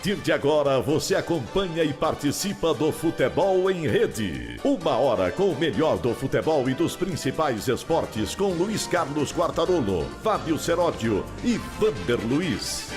partir de agora, você acompanha e participa do Futebol em Rede. 1 hora com o melhor do futebol e dos principais esportes com Luiz Carlos Quartarolo, Fábio Seródio e Vander Luiz.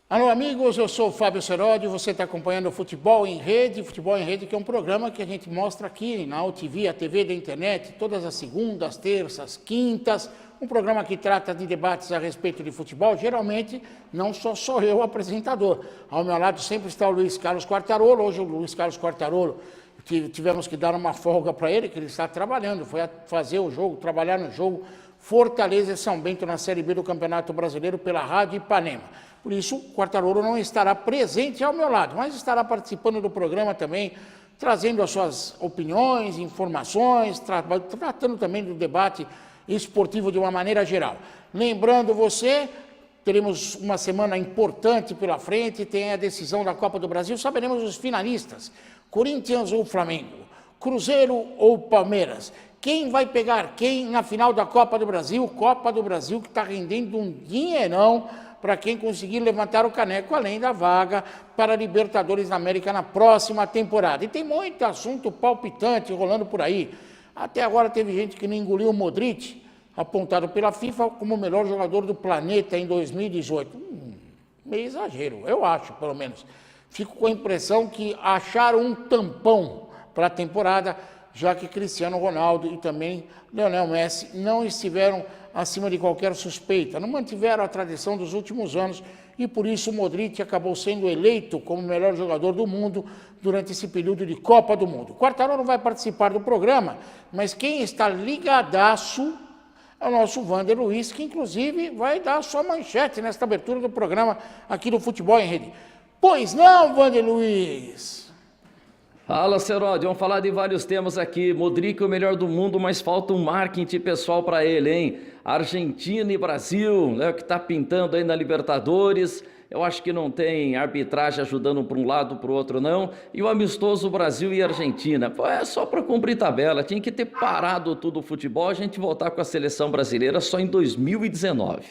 Alô, amigos, eu sou o Fábio Seródio, você está acompanhando o Futebol em Rede. Futebol em Rede, que é um programa que a gente mostra aqui na UTV, a TV da internet, todas as segundas, terças, quintas. Um programa que trata de debates a respeito de futebol. Geralmente, não só sou eu o apresentador. Ao meu lado sempre está o Luiz Carlos Quartarolo. Hoje o Luiz Carlos Quartarolo, tivemos que dar uma folga para ele, que ele está trabalhando. Foi fazer o jogo, trabalhar no jogo Fortaleza e São Bento na Série B do Campeonato Brasileiro pela Rádio Ipanema. Por isso, o Quartarolo não estará presente ao meu lado, mas estará participando do programa também, trazendo as suas opiniões, informações, tratando também do debate esportivo de uma maneira geral. Lembrando você, teremos uma semana importante pela frente, tem a decisão da Copa do Brasil, saberemos os finalistas, Corinthians ou Flamengo, Cruzeiro ou Palmeiras. Quem vai pegar quem na final da Copa do Brasil? Copa do Brasil que está rendendo um dinheirão para quem conseguir levantar o caneco, além da vaga para a Libertadores da América na próxima temporada. E tem muito assunto palpitante rolando por aí. Até agora teve gente que não engoliu o Modric, apontado pela FIFA como o melhor jogador do planeta em 2018. Meio exagero, eu acho, pelo menos. Fico com a impressão que acharam um tampão para a temporada, já que Cristiano Ronaldo e também Lionel Messi não estiveram acima de qualquer suspeita, não mantiveram a tradição dos últimos anos e por isso o Modric acabou sendo eleito como o melhor jogador do mundo durante esse período de Copa do Mundo. O Quartarolo vai participar do programa, mas quem está ligadaço é o nosso Vander Luiz, que inclusive vai dar a sua manchete nesta abertura do programa aqui do Futebol em Rede. Pois não, Vander Luiz? Fala, Seródio, vamos falar de vários temas aqui. Modric é o melhor do mundo, mas falta um marketing pessoal para ele, hein? Argentina e Brasil, né, o que está pintando aí na Libertadores. Eu acho que não tem arbitragem ajudando para um lado para o outro, não. E o amistoso Brasil e Argentina. Pô, é só para cumprir tabela. Tinha que ter parado tudo o futebol, a gente voltar com a seleção brasileira só em 2019.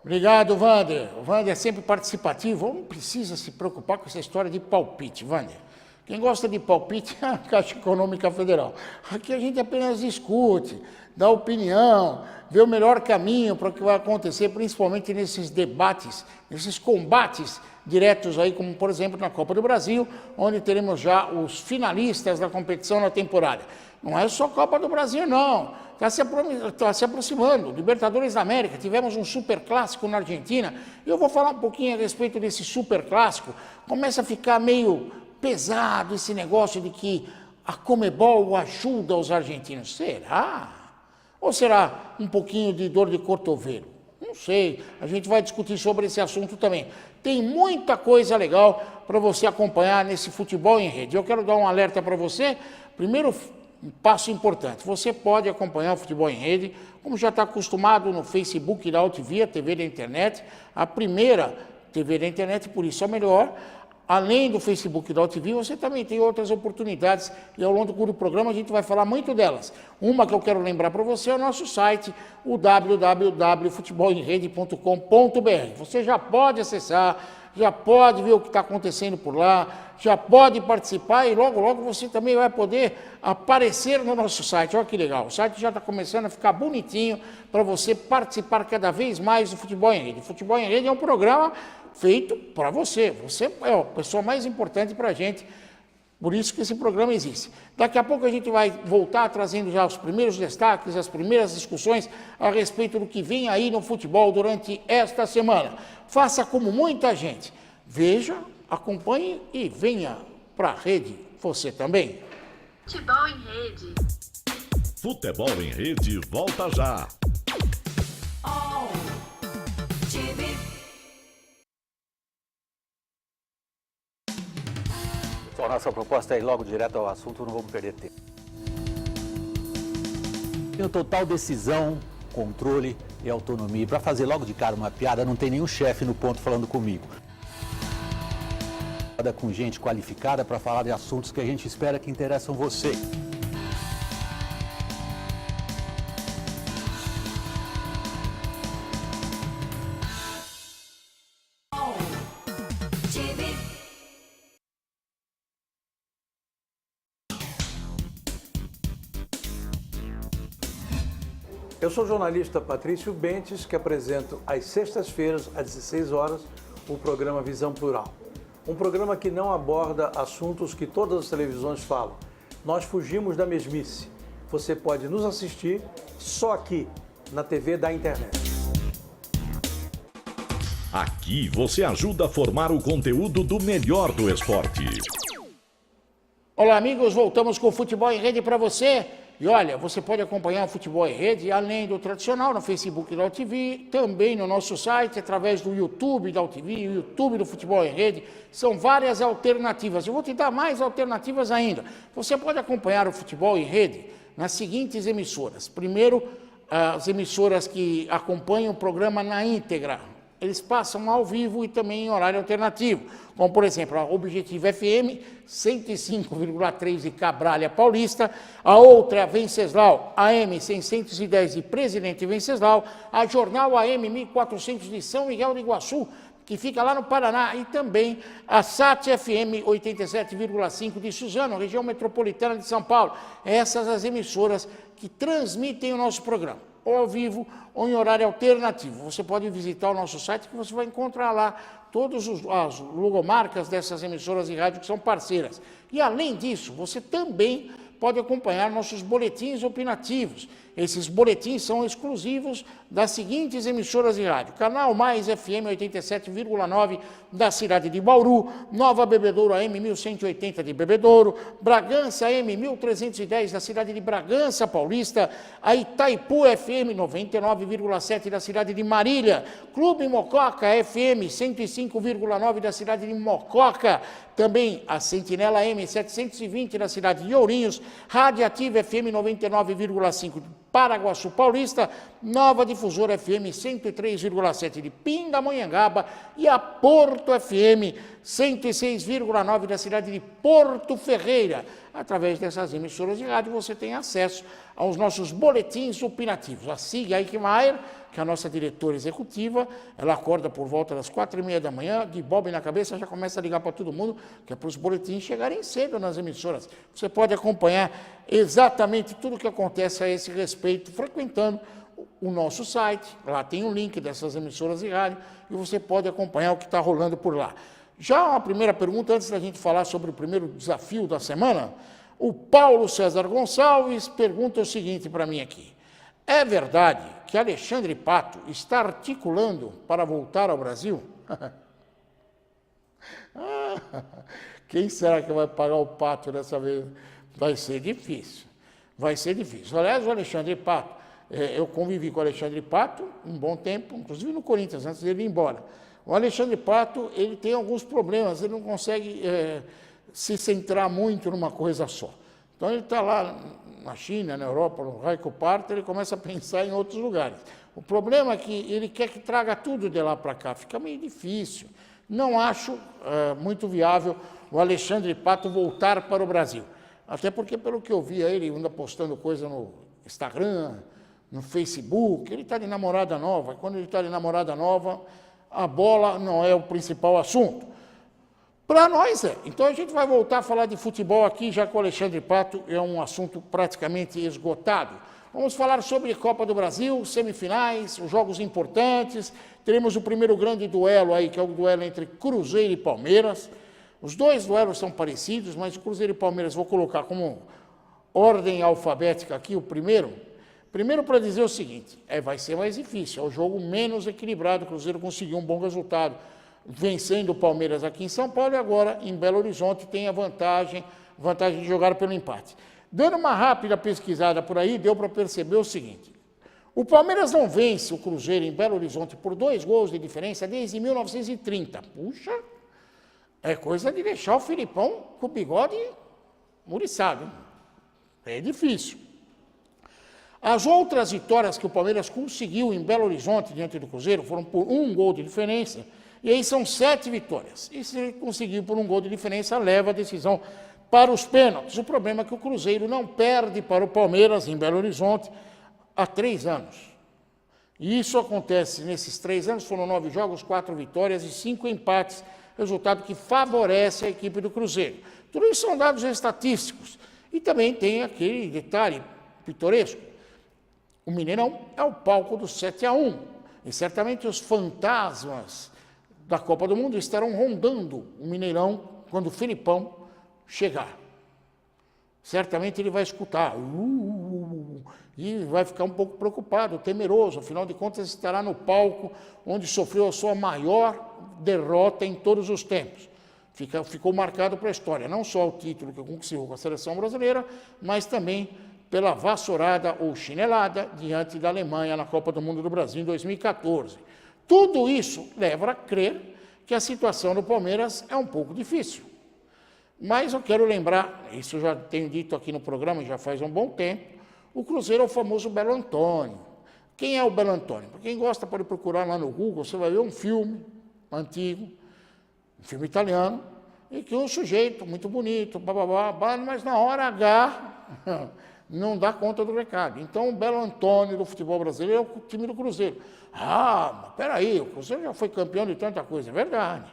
Obrigado, Vander. O Vander é sempre participativo. Não precisa se preocupar com essa história de palpite, Vander. Quem gosta de palpite é a Caixa Econômica Federal. Aqui a gente apenas discute, dá opinião, vê o melhor caminho para o que vai acontecer, principalmente nesses debates, nesses combates diretos aí, como por exemplo na Copa do Brasil, onde teremos já os finalistas da competição na temporada. Não é só Copa do Brasil, não. Está se aproximando. Libertadores da América, tivemos um super clássico na Argentina. E eu vou falar um pouquinho a respeito desse super clássico. Começa a ficar meio pesado esse negócio de que a Conmebol ajuda os argentinos. Será? Ou será um pouquinho de dor de cotovelo? Não sei. A gente vai discutir sobre esse assunto também. Tem muita coisa legal para você acompanhar nesse Futebol em Rede. Eu quero dar um alerta para você. Primeiro, um passo importante. Você pode acompanhar o Futebol em Rede, como já está acostumado no Facebook da UTV, a TV da internet, a primeira TV da internet, por isso é melhor. Além do Facebook da UTV, você também tem outras oportunidades e ao longo do programa a gente vai falar muito delas. Uma que eu quero lembrar para você é o nosso site, o www.futebolemrede.com.br. Você já pode acessar, já pode ver o que está acontecendo por lá, já pode participar e logo, logo você também vai poder aparecer no nosso site. Olha que legal, o site já está começando a ficar bonitinho para você participar cada vez mais do Futebol em Rede. O Futebol em Rede é um programa feito para você. Você é a pessoa mais importante para a gente, por isso que esse programa existe. Daqui a pouco a gente vai voltar trazendo já os primeiros destaques, as primeiras discussões a respeito do que vem aí no futebol durante esta semana. Faça como muita gente. Veja, acompanhe e venha para a rede você também. Futebol em Rede. Futebol em Rede volta já. Pessoal, nossa proposta é ir logo direto ao assunto, não vamos perder tempo. Tenho total decisão, controle e autonomia. E para fazer logo de cara uma piada, não tem nenhum chefe no ponto falando comigo. Com gente qualificada para falar de assuntos que a gente espera que interessam você. Eu sou o jornalista Patrício Bentes, que apresento às sextas-feiras, às 16 horas, o programa Visão Plural. Um programa que não aborda assuntos que todas as televisões falam. Nós fugimos da mesmice. Você pode nos assistir só aqui, na TV da internet. Aqui você ajuda a formar o conteúdo do melhor do esporte. Olá, amigos, voltamos com o Futebol em Rede para você. E olha, você pode acompanhar o Futebol em Rede, além do tradicional, no Facebook da UTV, também no nosso site, através do YouTube da UTV, o YouTube do Futebol em Rede. São várias alternativas. Eu vou te dar mais alternativas ainda. Você pode acompanhar o Futebol em Rede nas seguintes emissoras. Primeiro, as emissoras que acompanham o programa na íntegra. Eles passam ao vivo e também em horário alternativo, como por exemplo a Objetivo FM 105,3 de Cabralha Paulista, a outra Venceslau AM 610 de Presidente Venceslau, a Jornal AM 1400 de São Miguel do Iguaçu, que fica lá no Paraná, e também a SAT FM 87,5 de Suzano, região metropolitana de São Paulo. Essas as emissoras que transmitem o nosso programa, ou ao vivo ou em horário alternativo. Você pode visitar o nosso site que você vai encontrar lá todas as logomarcas dessas emissoras de rádio que são parceiras. E além disso, você também pode acompanhar nossos boletins opinativos. Esses boletins são exclusivos das seguintes emissoras de rádio: Canal Mais FM 87,9 da cidade de Bauru, Nova Bebedouro AM 1180 de Bebedouro, Bragança AM 1310 da cidade de Bragança Paulista, a Itaipu FM 99,7 da cidade de Marília, Clube Mococa FM 105,9 da cidade de Mococa, também a Sentinela M 720 da cidade de Ourinhos, Rádio Ativa FM 99,5 de Paraguaçu Paulista, Nova Difusora FM 103,7 de Pindamonhangaba e a Porto FM 106,9 da cidade de Porto Ferreira. Através dessas emissoras de rádio você tem acesso aos nossos boletins opinativos. A Sig Eichmeier, que é a nossa diretora executiva, ela acorda por volta das 4h30 da manhã, de bobe na cabeça, já começa a ligar para todo mundo, que é para os boletins chegarem cedo nas emissoras. Você pode acompanhar exatamente tudo o que acontece a esse respeito, frequentando o nosso site. Lá tem um link dessas emissoras de rádio e você pode acompanhar o que está rolando por lá. Já uma primeira pergunta, antes da gente falar sobre o primeiro desafio da semana, o Paulo César Gonçalves pergunta o seguinte para mim aqui: é verdade que Alexandre Pato está articulando para voltar ao Brasil? Quem será que vai pagar o Pato dessa vez? Vai ser difícil, vai ser difícil. Aliás, o Alexandre Pato, eu convivi com o Alexandre Pato um bom tempo, inclusive no Corinthians, antes dele ir embora. O Alexandre Pato, ele tem alguns problemas, ele não consegue se centrar muito numa coisa só. Então ele está lá na China, na Europa, no Raico Parto, ele começa a pensar em outros lugares. O problema é que ele quer que traga tudo de lá para cá, fica meio difícil. Não acho muito viável o Alexandre Pato voltar para o Brasil. Até porque, pelo que eu vi, ele anda postando coisa no Instagram, no Facebook, ele está de namorada nova. Quando ele está de namorada nova, a bola não é o principal assunto. Para nós é. Então a gente vai voltar a falar de futebol aqui, já que o Alexandre Pato é um assunto praticamente esgotado. Vamos falar sobre Copa do Brasil, semifinais, os jogos importantes. Teremos o primeiro grande duelo aí, que é o duelo entre Cruzeiro e Palmeiras. Os dois duelos são parecidos, mas o Cruzeiro e Palmeiras vou colocar como ordem alfabética aqui o primeiro. Primeiro, para dizer o seguinte, vai ser mais difícil, é o jogo menos equilibrado. O Cruzeiro conseguiu um bom resultado, vencendo o Palmeiras aqui em São Paulo, e agora em Belo Horizonte tem a vantagem de jogar pelo empate. Dando uma rápida pesquisada por aí, deu para perceber o seguinte: o Palmeiras não vence o Cruzeiro em Belo Horizonte por 2 gols de diferença desde 1930. Puxa, é coisa de deixar o Filipão com o bigode muriçado. É difícil. As outras vitórias que o Palmeiras conseguiu em Belo Horizonte diante do Cruzeiro foram por 1 gol de diferença, e aí são 7 vitórias. E se ele conseguir por 1 gol de diferença, leva a decisão para os pênaltis. O problema é que o Cruzeiro não perde para o Palmeiras em Belo Horizonte há 3 anos. E isso acontece nesses 3 anos, foram 9 jogos, 4 vitórias e 5 empates, resultado que favorece a equipe do Cruzeiro. Tudo isso são dados estatísticos. E também tem aquele detalhe pitoresco: O Mineirão é o palco do 7-1. E certamente os fantasmas da Copa do Mundo estarão rondando o Mineirão quando o Felipão chegar. Certamente ele vai escutar e vai ficar um pouco preocupado, temeroso. Afinal de contas, estará no palco onde sofreu a sua maior derrota em todos os tempos. Ficou marcado para a história, não só o título que conquistou com a seleção brasileira, mas também pela vassourada ou chinelada diante da Alemanha na Copa do Mundo do Brasil em 2014. Tudo isso leva a crer que a situação do Palmeiras é um pouco difícil. Mas eu quero lembrar, isso eu já tenho dito aqui no programa já faz um bom tempo, o Cruzeiro é o famoso Belo Antônio. Quem é o Belo Antônio? Para quem gosta pode procurar lá no Google, você vai ver um filme antigo, um filme italiano, e que um sujeito muito bonito, mas na hora H não dá conta do recado. Então o Belo Antônio do futebol brasileiro é o time do Cruzeiro. Ah, mas peraí, o Cruzeiro já foi campeão de tanta coisa, é verdade.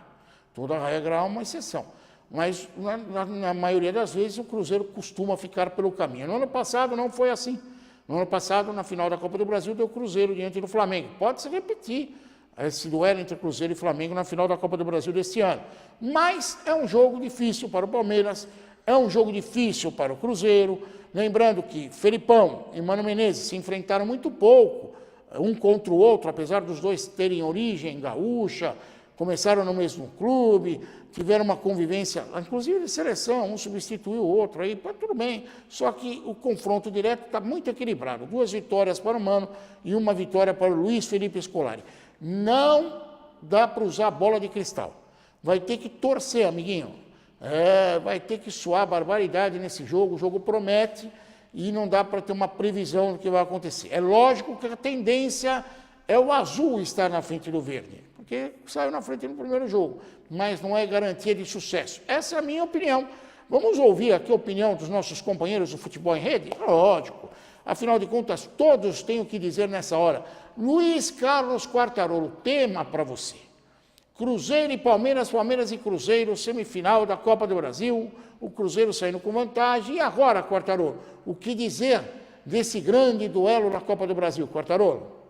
Toda regra há uma exceção. Mas, na maioria das vezes, o Cruzeiro costuma ficar pelo caminho. No ano passado não foi assim. No ano passado, na final da Copa do Brasil, deu Cruzeiro diante do Flamengo. Pode se repetir esse duelo entre Cruzeiro e Flamengo na final da Copa do Brasil deste ano. Mas é um jogo difícil para o Palmeiras, é um jogo difícil para o Cruzeiro. Lembrando que Felipão e Mano Menezes se enfrentaram muito pouco, um contra o outro, apesar dos dois terem origem gaúcha, começaram no mesmo clube, tiveram uma convivência, inclusive de seleção, um substituiu o outro, aí tudo bem. Só que o confronto direto está muito equilibrado. 2 vitórias para o Mano e 1 vitória para o Luiz Felipe Scolari. Não dá para usar bola de cristal. Vai ter que torcer, amiguinho. Vai ter que suar barbaridade nesse jogo. O jogo promete e não dá para ter uma previsão do que vai acontecer. É lógico que a tendência é o azul estar na frente do verde, porque saiu na frente no primeiro jogo, mas não é garantia de sucesso. Essa é a minha opinião. Vamos ouvir aqui a opinião dos nossos companheiros do Futebol em Rede? Lógico. Afinal de contas, todos têm o que dizer nessa hora. Luiz Carlos Quartarolo, tema para você. Cruzeiro e Palmeiras, Palmeiras e Cruzeiro, semifinal da Copa do Brasil, o Cruzeiro saindo com vantagem. E agora, Quartarolo, o que dizer desse grande duelo na Copa do Brasil, Quartarolo?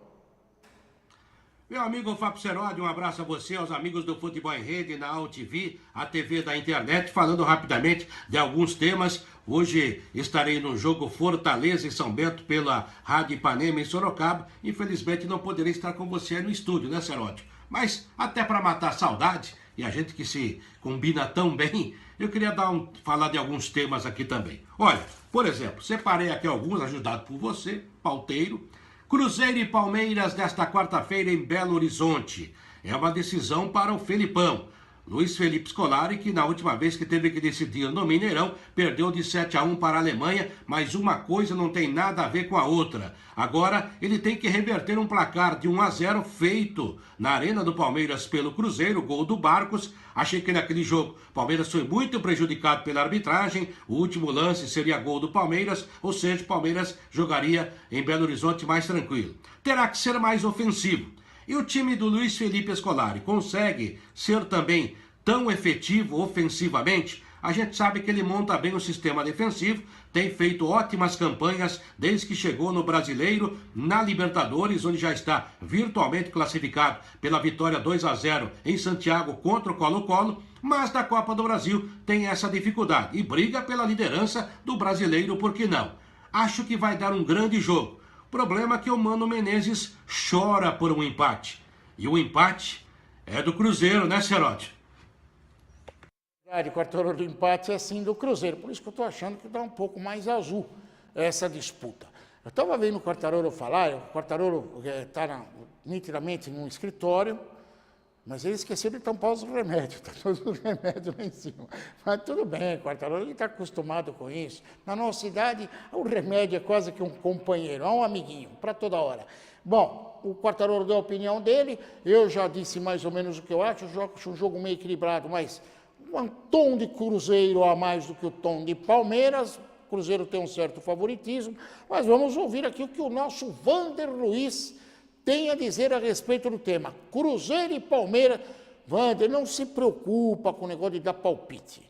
Meu amigo Fábio Seródio, um abraço a você, aos amigos do Futebol em Rede, na AltV, a TV da internet, falando rapidamente de alguns temas. Hoje estarei no jogo Fortaleza e São Bento pela Rádio Ipanema em Sorocaba. Infelizmente não poderei estar com você no estúdio, né, Seródio? Mas até para matar saudade, e a gente que se combina tão bem, eu queria falar de alguns temas aqui também. Olha, por exemplo, separei aqui alguns, ajudado por você, pauteiro. Cruzeiro e Palmeiras desta quarta-feira em Belo Horizonte. É uma decisão para o Felipão. Luiz Felipe Scolari, que na última vez que teve que decidir no Mineirão, perdeu de 7-1 para a Alemanha, mas uma coisa não tem nada a ver com a outra. Agora, ele tem que reverter um placar de 1-0 feito na Arena do Palmeiras pelo Cruzeiro, gol do Barcos. Achei que naquele jogo o Palmeiras foi muito prejudicado pela arbitragem. O último lance seria gol do Palmeiras, ou seja, o Palmeiras jogaria em Belo Horizonte mais tranquilo. Terá que ser mais ofensivo. E o time do Luiz Felipe Scolari consegue ser também tão efetivo ofensivamente? A gente sabe que ele monta bem o sistema defensivo, tem feito ótimas campanhas desde que chegou no Brasileiro, na Libertadores, onde já está virtualmente classificado pela vitória 2-0 em Santiago contra o Colo-Colo, mas na Copa do Brasil tem essa dificuldade e briga pela liderança do Brasileiro, por que não? Acho que vai dar um grande jogo. Problema é que o Mano Menezes chora por um empate. E o empate é do Cruzeiro, né, Seródio? O Quartarolo do empate é sim do Cruzeiro. Por isso que eu estou achando que dá um pouco mais azul essa disputa. Eu estava vendo o Quartarolo falar, o Quartarolo está nitidamente num escritório, mas ele esqueceu de tampar os remédios, está todos os remédios lá em cima. Mas tudo bem, Quartarolo, ele está acostumado com isso. Na nossa idade, o remédio é quase que um companheiro, é um amiguinho, para toda hora. Bom, o Quartarolo deu a opinião dele, eu já disse mais ou menos o que eu acho um jogo meio equilibrado, mas um tom de Cruzeiro a mais do que o tom de Palmeiras. O Cruzeiro tem um certo favoritismo, mas vamos ouvir aqui o que o nosso Vander Luiz tem a dizer a respeito do tema. Cruzeiro e Palmeiras. Vander, não se preocupa com o negócio de dar palpite.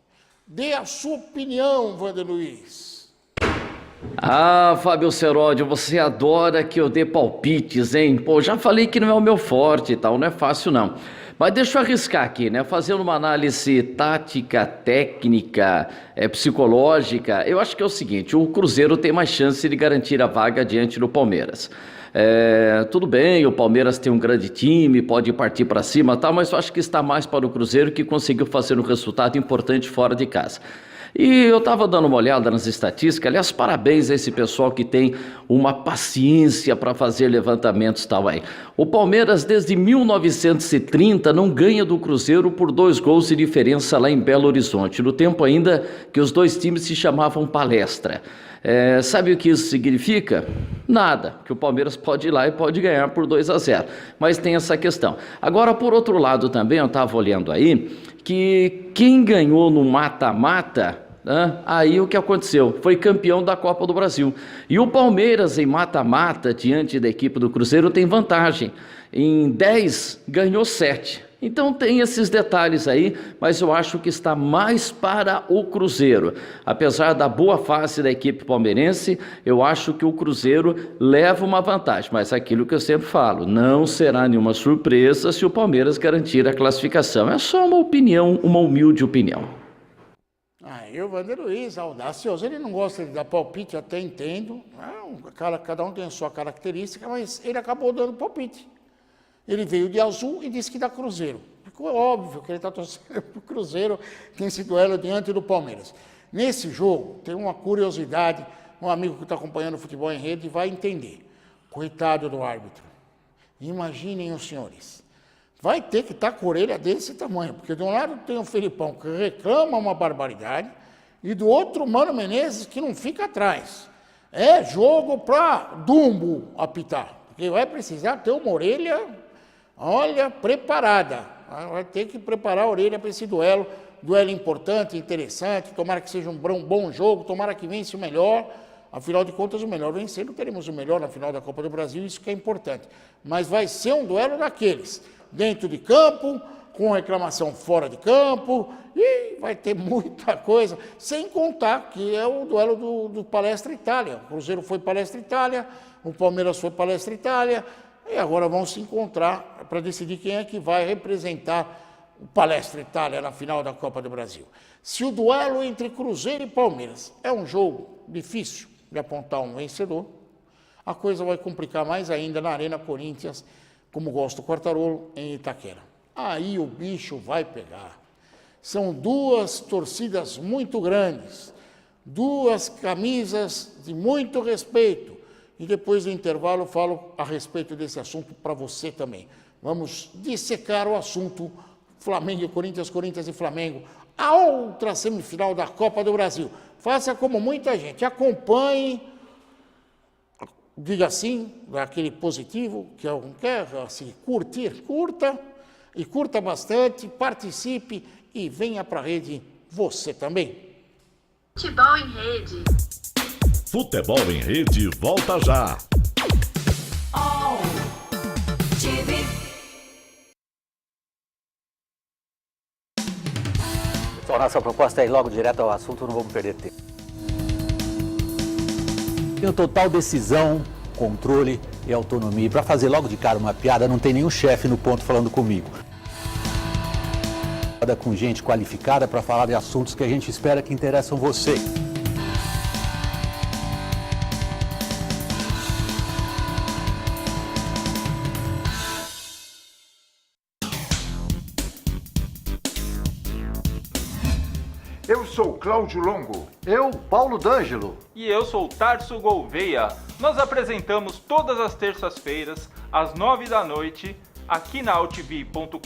Dê a sua opinião, Vander Luiz. Ah, Fábio Seródio, você adora que eu dê palpites, hein? Pô, já falei que não é o meu forte e tal, não é fácil não. Mas deixa eu arriscar aqui, né? Fazendo uma análise tática, técnica, psicológica, eu acho que é o seguinte, o Cruzeiro tem mais chance de garantir a vaga diante do Palmeiras. Tudo bem, o Palmeiras tem um grande time, pode partir para cima e tal, mas eu acho que está mais para o Cruzeiro, que conseguiu fazer um resultado importante fora de casa. E eu estava dando uma olhada nas estatísticas, aliás, parabéns a esse pessoal que tem uma paciência para fazer levantamentos e tal aí. O Palmeiras, desde 1930, não ganha do Cruzeiro por 2 gols de diferença lá em Belo Horizonte, no tempo ainda que os dois times se chamavam Palestra. Sabe o que isso significa? Nada, que o Palmeiras pode ir lá e pode ganhar por 2-0, mas tem essa questão. Agora, por outro lado também, eu estava olhando aí, que quem ganhou no mata-mata, aí o que aconteceu? Foi campeão da Copa do Brasil. E o Palmeiras em mata-mata, diante da equipe do Cruzeiro, tem vantagem. Em 10, ganhou 7. Então tem esses detalhes aí, mas eu acho que está mais para o Cruzeiro. Apesar da boa fase da equipe palmeirense, eu acho que o Cruzeiro leva uma vantagem. Mas aquilo que eu sempre falo, não será nenhuma surpresa se o Palmeiras garantir a classificação. É só uma opinião, uma humilde opinião. O Vander Luiz, audacioso, ele não gosta de dar palpite, até entendo. Cada um tem a sua característica, mas ele acabou dando palpite. Ele veio de azul e disse que dá Cruzeiro. Ficou óbvio que ele está torcendo para o Cruzeiro nesse duelo diante do Palmeiras. Nesse jogo, tem uma curiosidade, um amigo que está acompanhando o Futebol em Rede vai entender. Coitado do árbitro. Imaginem os senhores. Vai ter que estar com a orelha desse tamanho, porque de um lado tem o Felipão que reclama uma barbaridade e do outro o Mano Menezes que não fica atrás. É jogo para Dumbo apitar, porque vai precisar ter uma orelha, olha, preparada. Vai ter que preparar a orelha para esse duelo. Duelo importante, interessante, tomara que seja um bom jogo, tomara que vence o melhor. Afinal de contas, o melhor vencendo, teremos o melhor na final da Copa do Brasil, isso que é importante. Mas vai ser um duelo daqueles, dentro de campo, com reclamação fora de campo, e vai ter muita coisa, sem contar que é o duelo do Palestra Itália. O Cruzeiro foi Palestra Itália, o Palmeiras foi Palestra Itália, e agora vão se encontrar para decidir quem é que vai representar o Palestra Itália na final da Copa do Brasil. Se o duelo entre Cruzeiro e Palmeiras é um jogo difícil de apontar um vencedor, a coisa vai complicar mais ainda na Arena Corinthians, como gosta o Quartarolo, em Itaquera. Aí o bicho vai pegar. São duas torcidas muito grandes, duas camisas de muito respeito. E depois do intervalo eu falo a respeito desse assunto para você também. Vamos dissecar o assunto Flamengo e Corinthians, Corinthians e Flamengo, a outra semifinal da Copa do Brasil. Faça como muita gente, acompanhe, diga assim, daquele positivo, que algum quer, assim, curta e curta bastante, participe e venha para a rede você também. Futebol em Rede. Futebol em Rede volta já. Pessoal, nossa proposta é ir logo direto ao assunto, não vamos perder tempo. Tenho total decisão, controle e autonomia. Para fazer logo de cara uma piada, não tem nenhum chefe no ponto falando comigo. Com gente qualificada para falar de assuntos que a gente espera que interessam você. Eu sou Cláudio Longo. Eu, Paulo D'Angelo. E eu sou Tarso Gouveia. Nós apresentamos todas as terças-feiras, às 9 da noite, aqui na altv.com.br,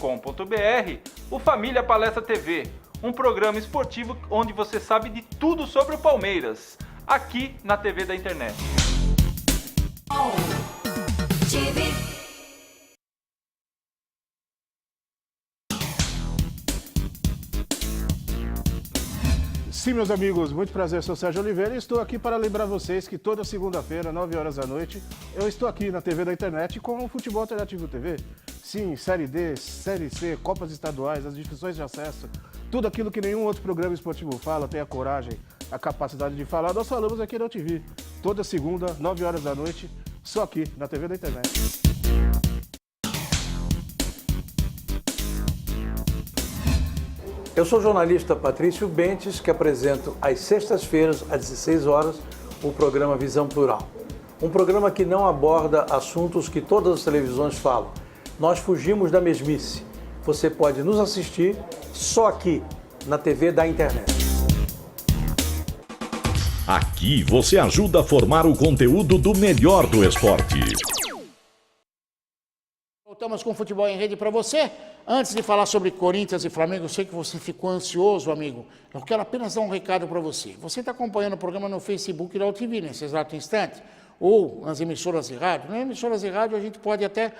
o Família Palestra TV, um programa esportivo onde você sabe de tudo sobre o Palmeiras, aqui na TV da internet. Sim, meus amigos, muito prazer, sou Sérgio Oliveira e estou aqui para lembrar vocês que toda segunda-feira, 9 horas da noite, eu estou aqui na TV da internet com o Futebol Alternativo TV. Sim, Série D, Série C, Copas Estaduais, as discussões de acesso, tudo aquilo que nenhum outro programa esportivo fala, tem a coragem, a capacidade de falar, nós falamos aqui na TV. toda segunda, 9 horas da noite, só aqui na TV da Internet. Eu sou o jornalista Patrício Bentes, que apresento às sextas-feiras, às 16 horas, o programa Visão Plural. Um programa que não aborda assuntos que todas as televisões falam. Nós fugimos da mesmice. Você pode nos assistir só aqui, na TV da Internet. Aqui você ajuda a formar o conteúdo do melhor do esporte. Voltamos com o Futebol em Rede para você. Antes de falar sobre Corinthians e Flamengo, eu sei que você ficou ansioso, amigo. Eu quero apenas dar um recado para você. Você está acompanhando o programa no Facebook da UTV nesse exato instante, ou nas emissoras de rádio. Nas emissoras de rádio a gente pode até,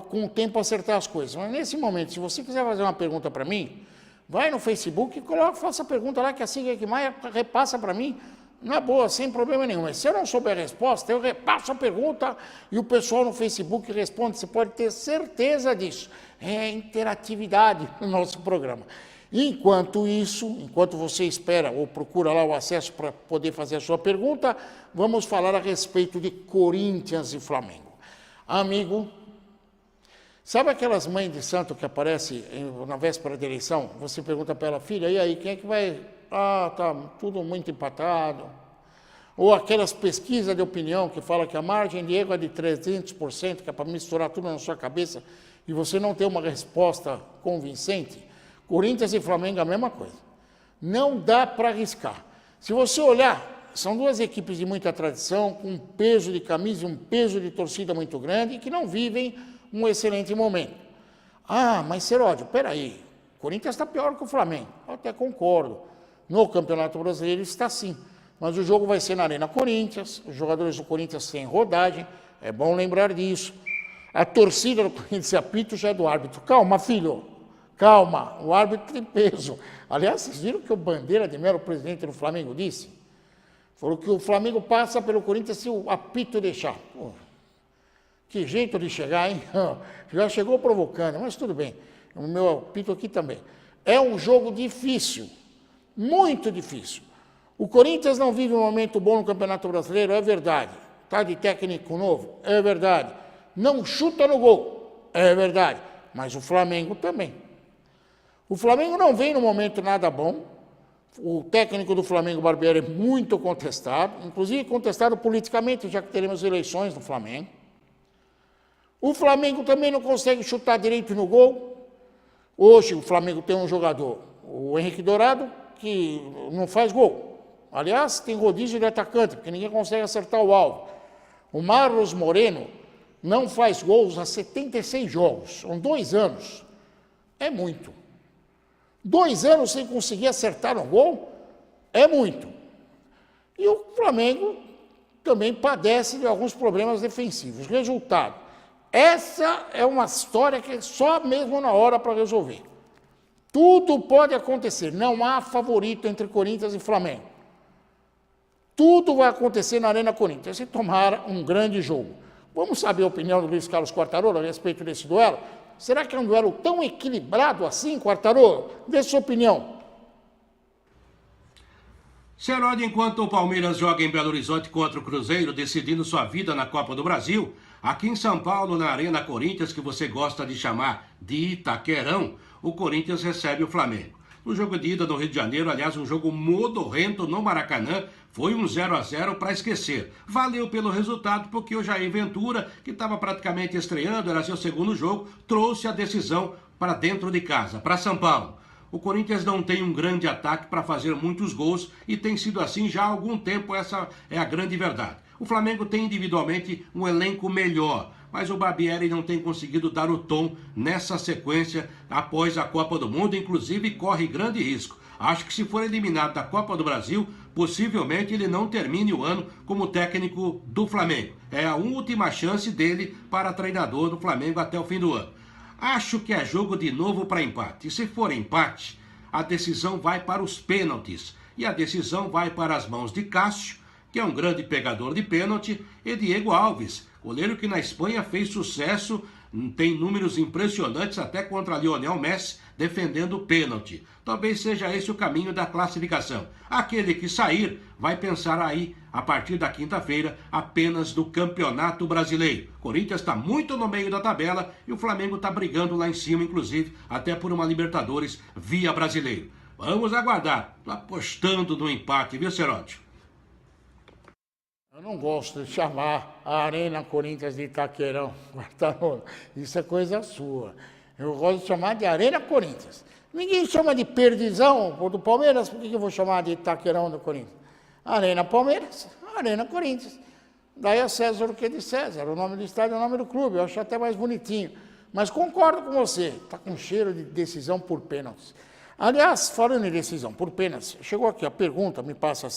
com o tempo, acertar as coisas. Mas nesse momento, se você quiser fazer uma pergunta para mim, vai no Facebook e faça a pergunta lá que a Siga Equimai repassa para mim. Na boa, sem problema nenhum. Mas se eu não souber a resposta, eu repasso a pergunta e o pessoal no Facebook responde. Você pode ter certeza disso. É interatividade no nosso programa. Enquanto isso, enquanto você espera ou procura lá o acesso para poder fazer a sua pergunta, vamos falar a respeito de Corinthians e Flamengo. Amigo, sabe aquelas mães de santo que aparecem na véspera da eleição? Você pergunta para ela, filha, e aí, quem é que vai... Ah, tá tudo muito empatado. Ou aquelas pesquisas de opinião que falam que a margem de erro é de 300%, que é para misturar tudo na sua cabeça e você não ter uma resposta convincente. Corinthians e Flamengo é a mesma coisa. Não dá para arriscar. Se você olhar, são duas equipes de muita tradição, com um peso de camisa e um peso de torcida muito grande e que não vivem um excelente momento. Ah, mas Seródio, peraí, o Corinthians está pior que o Flamengo. Eu até concordo. No Campeonato Brasileiro está sim, mas o jogo vai ser na Arena Corinthians, os jogadores do Corinthians têm rodagem, é bom lembrar disso. A torcida do Corinthians apito já é do árbitro. Calma, filho, calma, o árbitro tem peso. Aliás, vocês viram que o Bandeira de Melo, o presidente do Flamengo, disse? Falou que o Flamengo passa pelo Corinthians se o apito deixar. Pô, que jeito de chegar, hein? Já chegou provocando, mas tudo bem, o meu apito aqui também. É um jogo difícil. Muito difícil. O Corinthians não vive um momento bom no Campeonato Brasileiro, é verdade. Está de técnico novo, é verdade. Não chuta no gol, é verdade. Mas o Flamengo também. O Flamengo não vem num momento nada bom. O técnico do Flamengo, Barbieri, é muito contestado, inclusive contestado politicamente, já que teremos eleições no Flamengo. O Flamengo também não consegue chutar direito no gol. Hoje o Flamengo tem um jogador, o Henrique Dourado, que não faz gol. Aliás, tem rodízio de atacante, porque ninguém consegue acertar o alvo. O Marlos Moreno não faz gols há 76 jogos, são 2 anos. É muito. 2 anos sem conseguir acertar um gol, é muito. E o Flamengo também padece de alguns problemas defensivos. Resultado, essa é uma história que é só mesmo na hora para resolver. Tudo pode acontecer, não há favorito entre Corinthians e Flamengo. Tudo vai acontecer na Arena Corinthians, se tomar um grande jogo. Vamos saber a opinião do Luiz Carlos Quartarolo a respeito desse duelo? Será que é um duelo tão equilibrado assim, Quartarolo? Dê sua opinião. Seródio, enquanto o Palmeiras joga em Belo Horizonte contra o Cruzeiro, decidindo sua vida na Copa do Brasil, aqui em São Paulo, na Arena Corinthians, que você gosta de chamar de Itaquerão, o Corinthians recebe o Flamengo. No jogo de ida no Rio de Janeiro, aliás, um jogo modorrento no Maracanã, foi um 0-0 para esquecer. Valeu pelo resultado, porque o Jair Ventura, que estava praticamente estreando, era seu segundo jogo, trouxe a decisão para dentro de casa, para São Paulo. O Corinthians não tem um grande ataque para fazer muitos gols e tem sido assim já há algum tempo, essa é a grande verdade. O Flamengo tem individualmente um elenco melhor, mas o Barbieri não tem conseguido dar o tom nessa sequência após a Copa do Mundo, inclusive corre grande risco. Acho que se for eliminado da Copa do Brasil, possivelmente ele não termine o ano como técnico do Flamengo. É a última chance dele para treinador do Flamengo até o fim do ano. Acho que é jogo de novo para empate. E se for empate, a decisão vai para os pênaltis. E a decisão vai para as mãos de Cássio, que é um grande pegador de pênalti, e Diego Alves, goleiro que na Espanha fez sucesso tem números impressionantes até contra Lionel Messi defendendo o pênalti. Talvez seja esse o caminho da classificação. Aquele que sair vai pensar aí, a partir da quinta-feira, apenas no Campeonato Brasileiro. O Corinthians está muito no meio da tabela e o Flamengo está brigando lá em cima, inclusive, até por uma Libertadores via Brasileiro. Vamos aguardar. Estou apostando no empate, viu, Seródio? Eu não gosto de chamar a Arena Corinthians de Itaquerão. Isso é coisa sua. Eu gosto de chamar de Arena Corinthians. Ninguém chama de Perdizão do Palmeiras, por que eu vou chamar de Itaquerão do Corinthians? Arena Palmeiras, Arena Corinthians. Daí a César o que é de César, o nome do estádio é o nome do clube, eu acho até mais bonitinho. Mas concordo com você, está com cheiro de decisão por pênaltis. Aliás, falando em decisão por pênaltis, chegou aqui a pergunta, me passa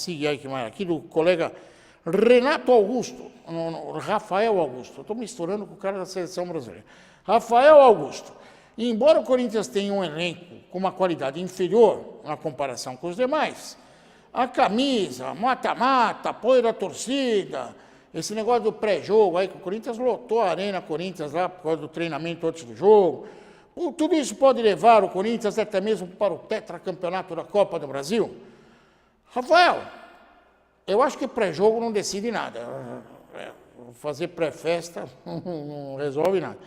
aqui do colega Renato Augusto, Rafael Augusto, eu estou misturando com o cara da seleção brasileira. Rafael Augusto, embora o Corinthians tenha um elenco com uma qualidade inferior na comparação com os demais, a camisa, mata-mata, apoio da torcida, esse negócio do pré-jogo aí, que o Corinthians lotou a Arena Corinthians lá por causa do treinamento antes do jogo, tudo isso pode levar o Corinthians até mesmo para o tetracampeonato da Copa do Brasil? Rafael, eu acho que pré-jogo não decide nada. Fazer pré-festa não resolve nada.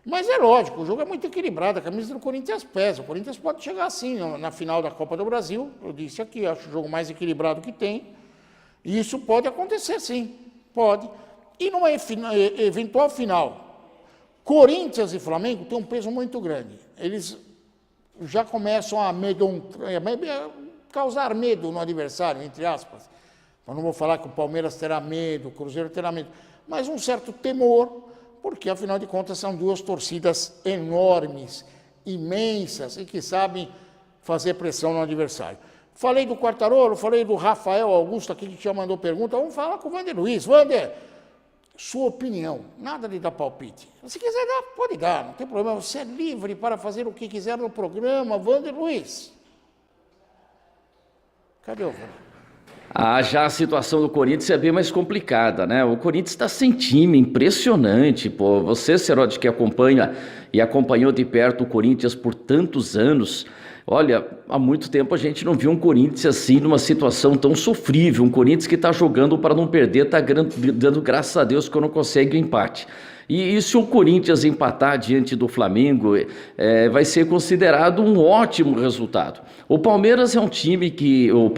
Mas é lógico, o jogo é muito equilibrado, a camisa do Corinthians pesa. O Corinthians pode chegar assim na final da Copa do Brasil. Eu disse aqui, acho o jogo mais equilibrado que tem. E isso pode acontecer sim, pode. E numa eventual final, Corinthians e Flamengo têm um peso muito grande. Eles já começam a causar medo no adversário, entre aspas. Eu não vou falar que o Palmeiras terá medo, o Cruzeiro terá medo, mas um certo temor, porque, afinal de contas, são duas torcidas enormes, imensas, e que sabem fazer pressão no adversário. Falei do Quartarolo, falei do Rafael Augusto aqui, que já mandou pergunta. Vamos falar com o Wander Luiz. Wander, sua opinião, nada de dar palpite. Se quiser dar, pode dar, não tem problema. Você é livre para fazer o que quiser no programa, Wander Luiz. Cadê o Wander? Já a situação do Corinthians é bem mais complicada, né? O Corinthians está sem time, impressionante, pô. Você, Seródio, que acompanha e acompanhou de perto o Corinthians por tantos anos, olha, há muito tempo a gente não viu um Corinthians assim, numa situação tão sofrível. Um Corinthians que está jogando para não perder, está dando graças a Deus que não consegue o empate. E se o Corinthians empatar diante do Flamengo, vai ser considerado um ótimo resultado. O Palmeiras é um time que... O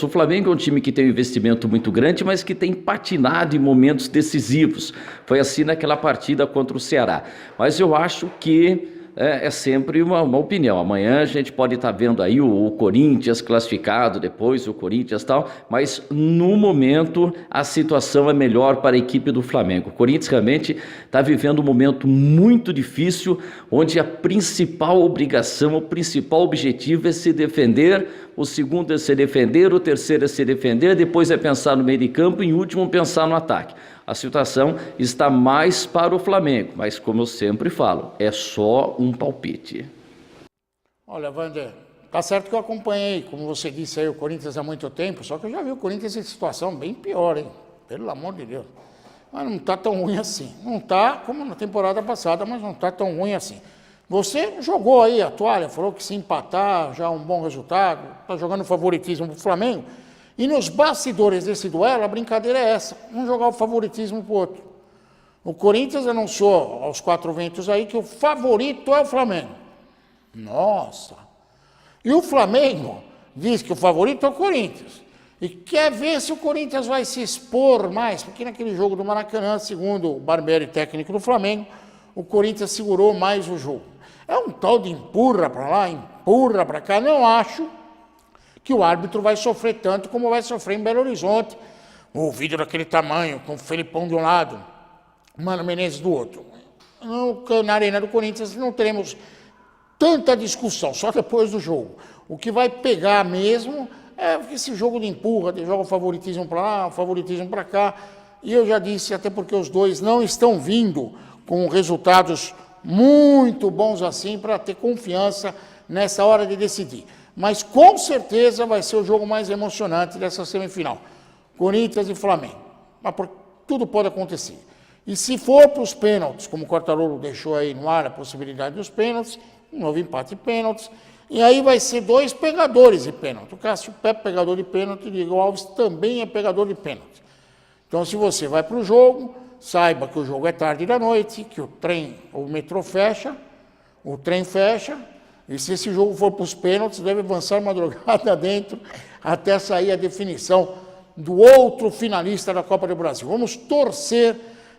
Flamengo é um time que tem um investimento muito grande, mas que tem patinado em momentos decisivos. Foi assim naquela partida contra o Ceará. Mas eu acho que é sempre uma opinião. Amanhã a gente pode estar vendo aí o Corinthians classificado, depois o Corinthians tal, mas no momento a situação é melhor para a equipe do Flamengo. O Corinthians realmente está vivendo um momento muito difícil, onde a principal obrigação, o principal objetivo é se defender, o segundo é se defender, o terceiro é se defender, depois é pensar no meio de campo e em último pensar no ataque. A situação está mais para o Flamengo, mas como eu sempre falo, é só um palpite. Olha, Wander, tá certo que eu acompanhei, como você disse aí, o Corinthians há muito tempo, só que eu já vi o Corinthians em situação bem pior, hein? Pelo amor de Deus. Mas não tá tão ruim assim. Não tá como na temporada passada, mas não tá tão ruim assim. Você jogou aí a toalha, falou que se empatar já é um bom resultado, tá jogando favoritismo pro Flamengo. E nos bastidores desse duelo, a brincadeira é essa, um jogar o favoritismo pro outro. O Corinthians anunciou aos quatro ventos aí que o favorito é o Flamengo. Nossa! E o Flamengo diz que o favorito é o Corinthians. E quer ver se o Corinthians vai se expor mais, porque naquele jogo do Maracanã, segundo o Barbieri, técnico do Flamengo, o Corinthians segurou mais o jogo. É um tal de empurra para lá, empurra para cá, não acho que o árbitro vai sofrer tanto como vai sofrer em Belo Horizonte, o vídeo daquele tamanho, com o Felipão de um lado, Mano Menezes do outro. Na Arena do Corinthians não teremos tanta discussão, só depois do jogo. O que vai pegar mesmo é esse jogo de empurra, de joga o favoritismo para lá, o favoritismo para cá, e eu já disse, até porque os dois não estão vindo com resultados muito bons assim para ter confiança nessa hora de decidir. Mas com certeza vai ser o jogo mais emocionante dessa semifinal. Corinthians e Flamengo. Mas tudo pode acontecer. E se for para os pênaltis, como o Quartarolo deixou aí no ar a possibilidade dos pênaltis, um novo empate de pênaltis, e aí vai ser 2 pegadores de pênalti. O Cássio Pepe, pegador de pênalti, e o Diego Alves também é pegador de pênalti. Então, se você vai para o jogo, saiba que o jogo é tarde da noite, que o metrô fecha, o trem fecha, e se esse jogo for para os pênaltis, deve avançar madrugada dentro até sair a definição do outro finalista da Copa do Brasil. Vamos torcer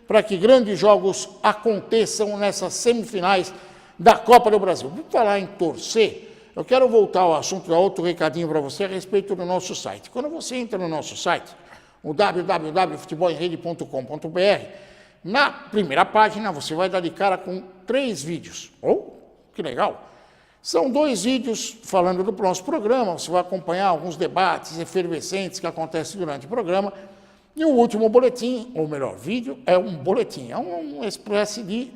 para que grandes jogos aconteçam nessas semifinais da Copa do Brasil. Por falar em torcer, eu quero voltar ao assunto, dar outro recadinho para você a respeito do nosso site. Quando você entra no nosso site, o www.futebolemrede.com.br, na primeira página você vai dar de cara com 3 vídeos. Que legal! São 2 vídeos falando do nosso programa, você vai acompanhar alguns debates efervescentes que acontecem durante o programa. E o último boletim, ou melhor, vídeo, é um boletim, é uma espécie de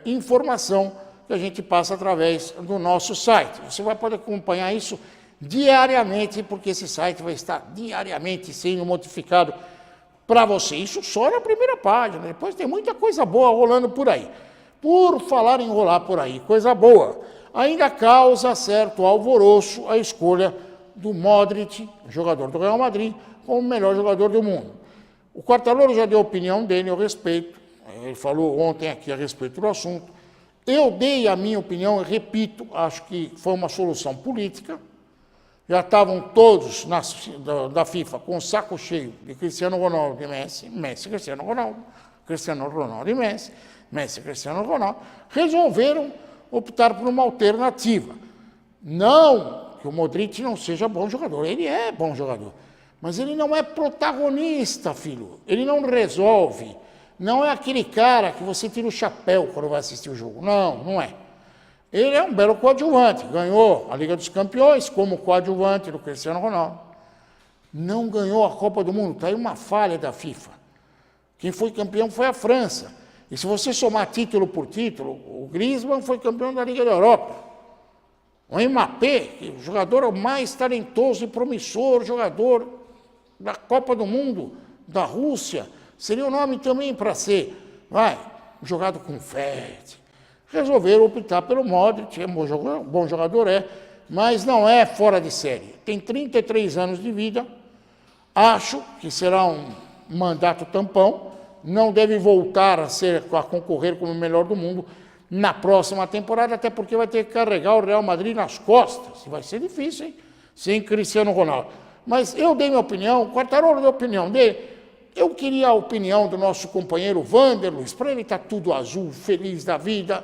informação que a gente passa através do nosso site. Você vai poder acompanhar isso diariamente, porque esse site vai estar diariamente sendo modificado para você. Isso só na primeira página, depois tem muita coisa boa rolando por aí. Por falar em rolar por aí, coisa boa, ainda causa certo alvoroço a escolha do Modric, jogador do Real Madrid, como o melhor jogador do mundo. O Quartarolo já deu a opinião dele a respeito, ele falou ontem aqui a respeito do assunto. Eu dei a minha opinião, e repito, acho que foi uma solução política. Já estavam todos da FIFA com o saco cheio de Cristiano Ronaldo e Messi, Messi, Cristiano Ronaldo, Cristiano Ronaldo e Messi, Messi, Cristiano Ronaldo, resolveram optar por uma alternativa. Não que o Modric não seja bom jogador, ele é bom jogador, mas ele não é protagonista, filho, ele não resolve, não é aquele cara que você tira o chapéu quando vai assistir o jogo, não é. Ele é um belo coadjuvante, ganhou a Liga dos Campeões como coadjuvante do Cristiano Ronaldo. Não ganhou a Copa do Mundo, está aí uma falha da FIFA. Quem foi campeão foi a França. E se você somar título por título, o Griezmann foi campeão da Liga da Europa. O Mbappé, o jogador mais talentoso e promissor, jogador da Copa do Mundo, da Rússia, seria o nome também para ser, jogado com fé. Resolveram optar pelo Modric, é bom jogador, mas não é fora de série. Tem 33 anos de vida, acho que será um mandato tampão, não deve voltar a concorrer como o melhor do mundo na próxima temporada, até porque vai ter que carregar o Real Madrid nas costas. Vai ser difícil, hein? Sem Cristiano Ronaldo. Mas eu dei minha opinião, o Quartarolo deu a opinião dele. Eu queria a opinião do nosso companheiro Wander Luiz, para ele estar tudo azul, feliz da vida.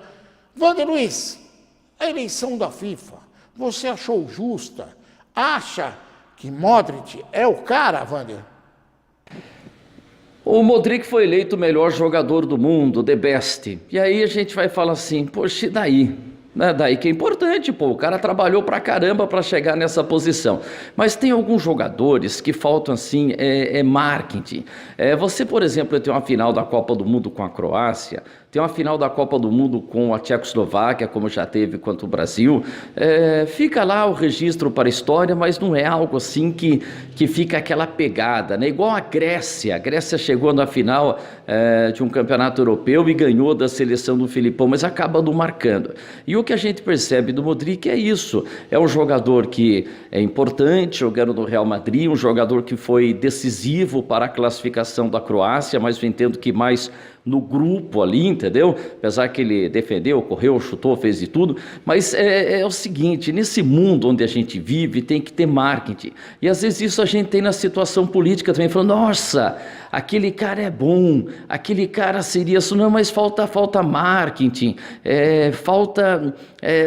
Wander Luiz, a eleição da FIFA, você achou justa? Acha que Modric é o cara, Wander? O Modric foi eleito o melhor jogador do mundo, the best. E aí a gente vai falar assim, poxa, e daí? Daí que é importante, o cara trabalhou pra caramba para chegar nessa posição. Mas tem alguns jogadores que faltam assim, marketing. Você, por exemplo, tem uma final da Copa do Mundo com a Croácia, tem uma final da Copa do Mundo com a Tchecoslováquia, como já teve contra o Brasil. Fica lá o registro para a história, mas não é algo assim que fica aquela pegada, né? Igual a Grécia. A Grécia chegou na final de um campeonato europeu e ganhou da seleção do Filipão, mas acaba não marcando. E o que a gente percebe do Modric é isso. É um jogador que é importante, jogando no Real Madrid, um jogador que foi decisivo para a classificação da Croácia, mas eu entendo que mais no grupo ali, entendeu? Apesar que ele defendeu, correu, chutou, fez de tudo, mas é o seguinte, nesse mundo onde a gente vive tem que ter marketing, e às vezes isso a gente tem na situação política também, falando, nossa, aquele cara é bom, aquele cara seria isso, não, mas falta marketing, falta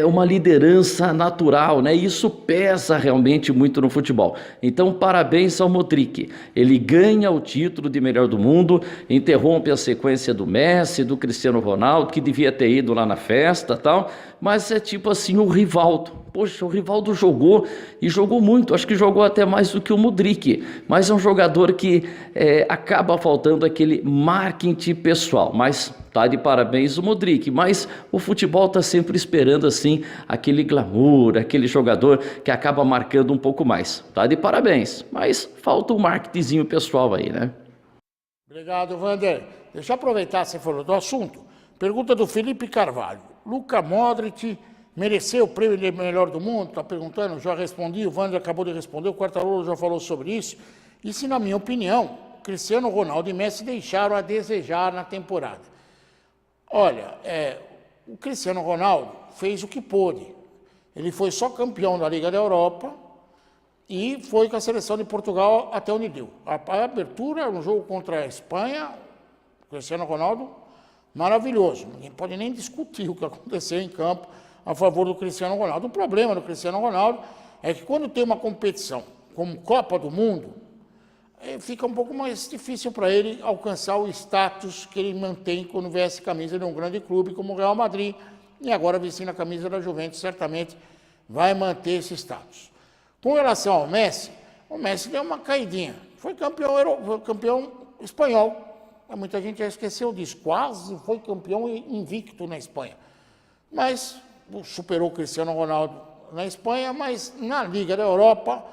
uma liderança natural, né? Isso pesa realmente muito no futebol. Então parabéns ao Modric, ele ganha o título de melhor do mundo, interrompe a sequência do Messi, do Cristiano Ronaldo, que devia ter ido lá na festa, tal, mas é tipo assim o Rivaldo. Poxa, o Rivaldo jogou e jogou muito, acho que jogou até mais do que o Modric, mas é um jogador que acaba faltando aquele marketing pessoal, mas tá de parabéns o Modric, mas o futebol tá sempre esperando assim aquele glamour, aquele jogador que acaba marcando um pouco mais, tá de parabéns, mas falta um marketingzinho pessoal aí, né? Obrigado, Wander. deixa eu aproveitar, você falou do assunto. Pergunta do Felipe Carvalho. Luka Modric mereceu o prêmio de melhor do mundo? Está perguntando, já respondi, o Wander acabou de responder, o Quartarolo já falou sobre isso. E se, na minha opinião, Cristiano Ronaldo e Messi deixaram a desejar na temporada. Olha, o Cristiano Ronaldo fez o que pôde. Ele foi só campeão da Liga da Europa e foi com a seleção de Portugal até onde deu. A abertura, um jogo contra a Espanha, Cristiano Ronaldo, maravilhoso. Ninguém pode nem discutir o que aconteceu em campo a favor do Cristiano Ronaldo. O problema do Cristiano Ronaldo é que quando tem uma competição como Copa do Mundo, fica um pouco mais difícil para ele alcançar o status que ele mantém quando veste a camisa de um grande clube como o Real Madrid, e agora vestindo a camisa da Juventus, certamente vai manter esse status. Com relação ao Messi, o Messi deu uma caidinha. Foi campeão espanhol. Muita gente já esqueceu disso. Quase foi campeão invicto na Espanha. Mas superou o Cristiano Ronaldo na Espanha, mas na Liga da Europa,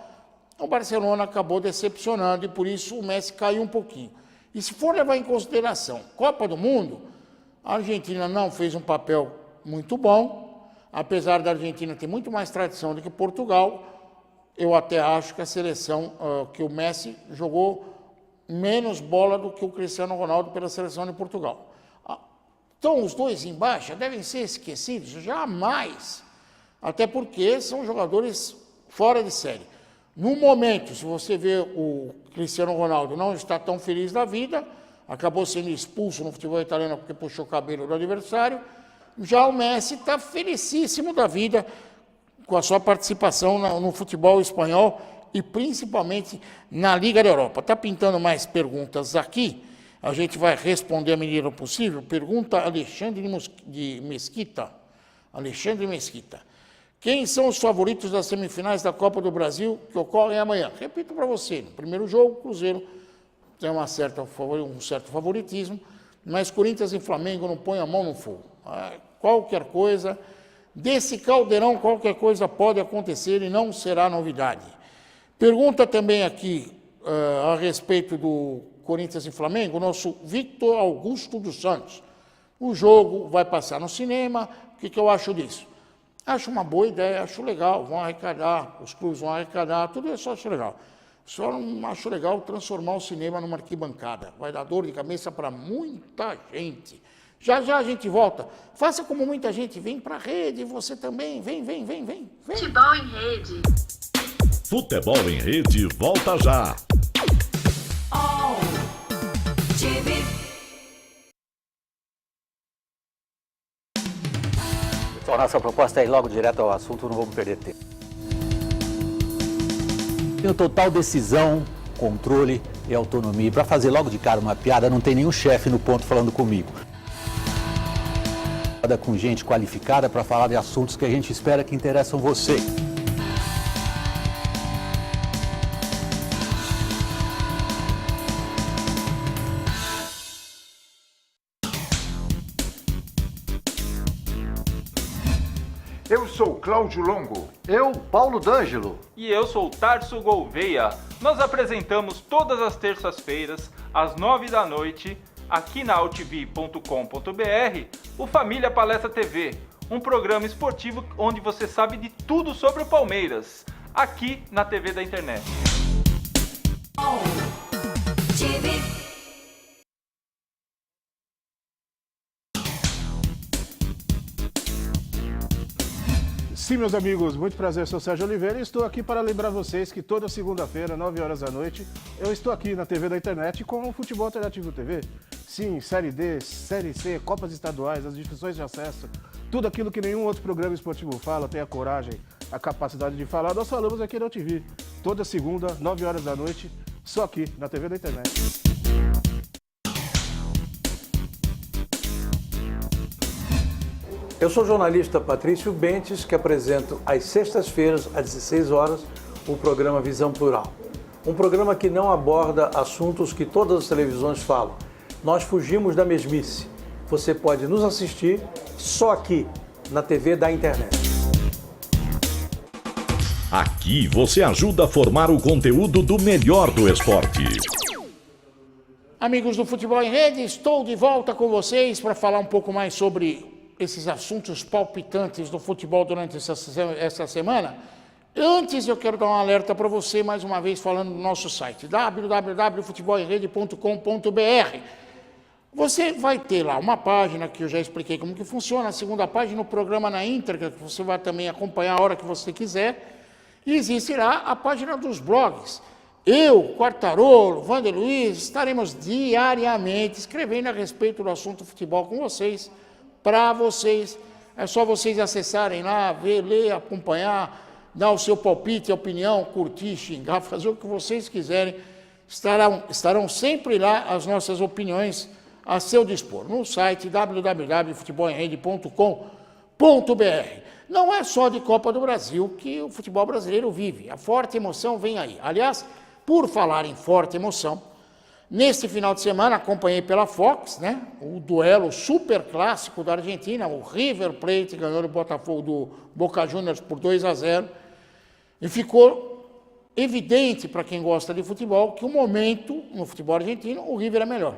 o Barcelona acabou decepcionando e por isso o Messi caiu um pouquinho. E se for levar em consideração Copa do Mundo, a Argentina não fez um papel muito bom, apesar da Argentina ter muito mais tradição do que Portugal. Eu até acho que a seleção, que o Messi jogou menos bola do que o Cristiano Ronaldo pela seleção de Portugal. Então, os dois embaixo devem ser esquecidos? Jamais. Até porque são jogadores fora de série. No momento, se você vê o Cristiano Ronaldo não está tão feliz da vida, acabou sendo expulso no futebol italiano porque puxou o cabelo do adversário, já o Messi está felicíssimo da vida com a sua participação no futebol espanhol e principalmente na Liga da Europa. Está pintando mais perguntas aqui, a gente vai responder à medida possível. Pergunta Alexandre de Mesquita. Alexandre Mesquita. Quem são os favoritos das semifinais da Copa do Brasil que ocorrem amanhã? Repito para você, no primeiro jogo, o Cruzeiro tem um certo favoritismo, mas Corinthians e Flamengo não põem a mão no fogo. Qualquer coisa, desse caldeirão, qualquer coisa pode acontecer e não será novidade. Pergunta também aqui a respeito do Corinthians e Flamengo, o nosso Victor Augusto dos Santos. O jogo vai passar no cinema, o que eu acho disso? Acho uma boa ideia, acho legal, vão arrecadar, os clubes vão arrecadar, tudo isso eu acho legal. Só não acho legal transformar o cinema numa arquibancada. Vai dar dor de cabeça para muita gente. Já já a gente volta. Faça como muita gente, vem para a rede, você também, vem. Futebol em Rede. Futebol em Rede volta já. Então, nossa proposta é ir logo direto ao assunto, não vamos perder tempo. Tenho total decisão, controle e autonomia. Para fazer logo de cara uma piada, não tem nenhum chefe no ponto falando comigo. Com gente qualificada para falar de assuntos que a gente espera que interessam você. Eu sou Cláudio Longo. Eu, Paulo D'Angelo. E eu sou Tarso Gouveia. Nós apresentamos todas as terças-feiras, às 9 da noite, aqui na altv.com.br, o Família Palestra TV, um programa esportivo onde você sabe de tudo sobre o Palmeiras, aqui na TV da internet. Sim, meus amigos, muito prazer, sou Sérgio Oliveira e estou aqui para lembrar vocês que toda segunda-feira, 9 horas da noite, eu estou aqui na TV da internet com o Futebol Alternativo TV. Sim, Série D, Série C, Copas Estaduais, as discussões de acesso, tudo aquilo que nenhum outro programa esportivo fala, tem a coragem, a capacidade de falar, nós falamos aqui na TV. Toda segunda, 9 horas da noite, só aqui na TV da internet. Eu sou o jornalista Patrício Bentes, que apresento às sextas-feiras, às 16 horas, o programa Visão Plural. Um programa que não aborda assuntos que todas as televisões falam. Nós fugimos da mesmice. Você pode nos assistir só aqui, na TV da internet. Aqui você ajuda a formar o conteúdo do melhor do esporte. Amigos do Futebol em Rede, estou de volta com vocês para falar um pouco mais sobre esses assuntos palpitantes do futebol durante essa semana. Antes eu quero dar um alerta para você, mais uma vez falando do nosso site, www.futebolemrede.com.br. Você vai ter lá uma página que eu já expliquei como que funciona, a segunda página, o programa na íntegra, que você vai também acompanhar a hora que você quiser. E existe lá a página dos blogs. Eu, Quartarolo, Vander Luiz, estaremos diariamente escrevendo a respeito do assunto futebol com vocês, para vocês. É só vocês acessarem lá, ver, ler, acompanhar, dar o seu palpite, opinião, curtir, xingar, fazer o que vocês quiserem. Estarão sempre lá as nossas opiniões a seu dispor, no site www.futebolemrede.com.br. Não é só de Copa do Brasil que o futebol brasileiro vive. A forte emoção vem aí. Aliás, por falar em forte emoção, neste final de semana acompanhei pela Fox, né, o duelo super clássico da Argentina, o River Plate ganhou o Botafogo do Boca Juniors por 2-0, e ficou evidente para quem gosta de futebol que o momento no futebol argentino, o River é melhor.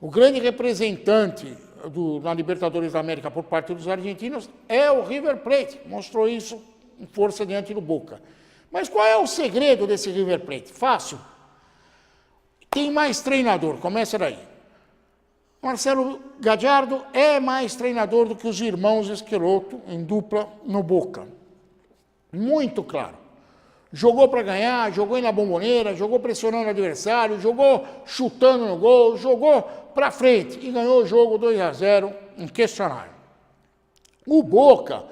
O grande representante na Libertadores da América por parte dos argentinos é o River Plate, mostrou isso em força diante do Boca. Mas qual é o segredo desse River Plate? Fácil. Tem mais treinador, começa daí. Marcelo Gallardo é mais treinador do que os irmãos Schelotto em dupla no Boca. Muito claro. Jogou para ganhar, jogou na Bombonera, jogou pressionando o adversário, jogou chutando no gol, jogou para frente e ganhou o jogo 2-0, inquestionável. O Boca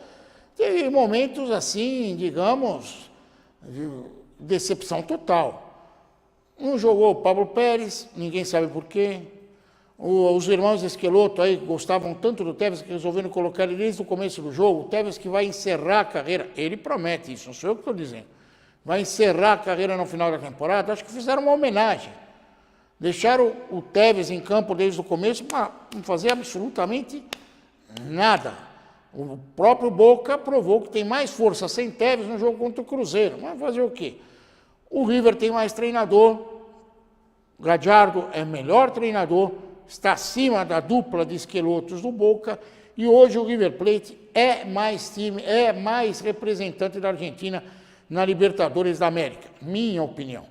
teve momentos assim, digamos, de decepção total. Não jogou o Pablo Pérez, ninguém sabe por quê. Os irmãos Schelotto aí gostavam tanto do Tevez que resolveram colocar ele desde o começo do jogo. O Tevez que vai encerrar a carreira, ele promete isso, não sou eu que estou dizendo. Vai encerrar a carreira no final da temporada. Acho que fizeram uma homenagem. Deixaram o Tevez em campo desde o começo para não fazer absolutamente nada. O próprio Boca provou que tem mais força sem Tevez no jogo contra o Cruzeiro. Mas fazer o quê? O River tem mais treinador. O Gallardo é melhor treinador. Está acima da dupla de Schelottos do Boca. E hoje o River Plate é mais time, é mais representante da Argentina na Libertadores da América, minha opinião.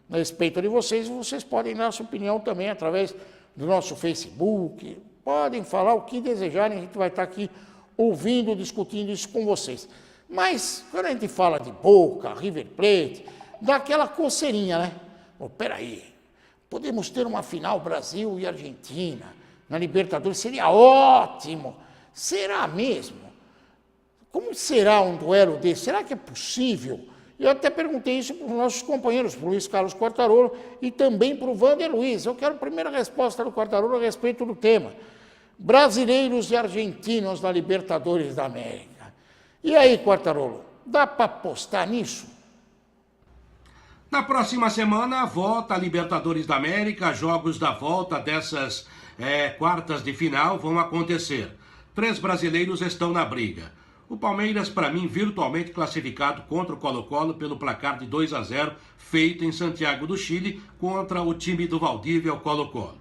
A respeito de vocês, vocês podem dar a sua opinião também através do nosso Facebook, podem falar o que desejarem, a gente vai estar aqui ouvindo, discutindo isso com vocês. Mas, quando a gente fala de Boca, River Plate, dá aquela coceirinha, né? Peraí, podemos ter uma final Brasil e Argentina na Libertadores, seria ótimo. Será mesmo? Como será um duelo desse? Será que é possível? Eu até perguntei isso para os nossos companheiros, para o Luiz Carlos Quartarolo e também para o Vander Luiz. Eu quero a primeira resposta do Quartarolo a respeito do tema. Brasileiros e argentinos na Libertadores da América. E aí, Quartarolo, dá para apostar nisso? Na próxima semana, volta a Libertadores da América, jogos da volta dessas quartas de final vão acontecer. 3 brasileiros estão na briga. O Palmeiras, para mim, virtualmente classificado contra o Colo-Colo pelo placar de 2-0, feito em Santiago do Chile, contra o time do Valdívia, o Colo-Colo.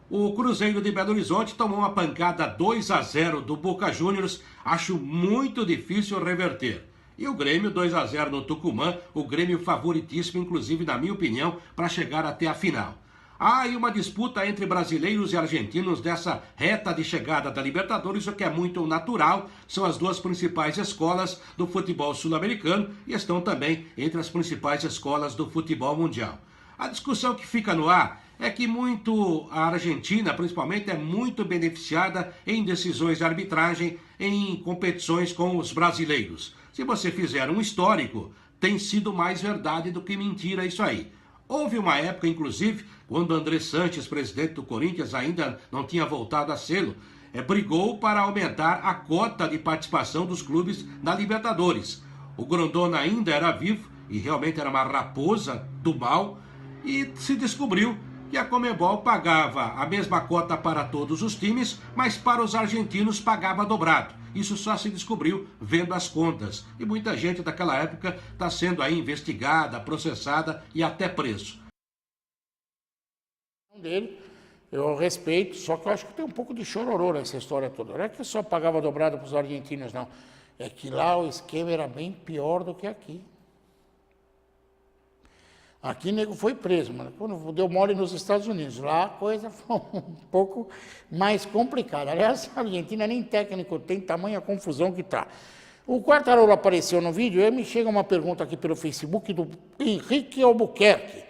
O Cruzeiro de Belo Horizonte tomou uma pancada 2-0 do Boca Juniors, acho muito difícil reverter. E o Grêmio 2-0 no Tucumã, o Grêmio favoritíssimo, inclusive, na minha opinião, para chegar até a final. Há aí uma disputa entre brasileiros e argentinos dessa reta de chegada da Libertadores, o que é muito natural. São as duas principais escolas do futebol sul-americano e estão também entre as principais escolas do futebol mundial. A discussão que fica no ar é que a Argentina, principalmente, é muito beneficiada em decisões de arbitragem em competições com os brasileiros. Se você fizer um histórico, tem sido mais verdade do que mentira isso aí. Houve uma época, inclusive, quando André Sanches, presidente do Corinthians, ainda não tinha voltado a sê-lo, brigou para aumentar a cota de participação dos clubes na Libertadores. O Grondona ainda era vivo e realmente era uma raposa do mal, e se descobriu que a Conmebol pagava a mesma cota para todos os times, mas para os argentinos pagava dobrado. Isso só se descobriu vendo as contas. E muita gente daquela época está sendo aí investigada, processada e até preso. dele, eu respeito, só que eu acho que tem um pouco de chororô nessa história toda. Não é que só pagava dobrado para os argentinos, não. É que lá o esquema era bem pior do que aqui. Aqui o nego foi preso, mas quando deu mole nos Estados Unidos, lá a coisa foi um pouco mais complicada. Aliás, a Argentina nem técnico tem, tamanha confusão que está. O Quartarolo apareceu no vídeo e me chega uma pergunta aqui pelo Facebook do Henrique Albuquerque.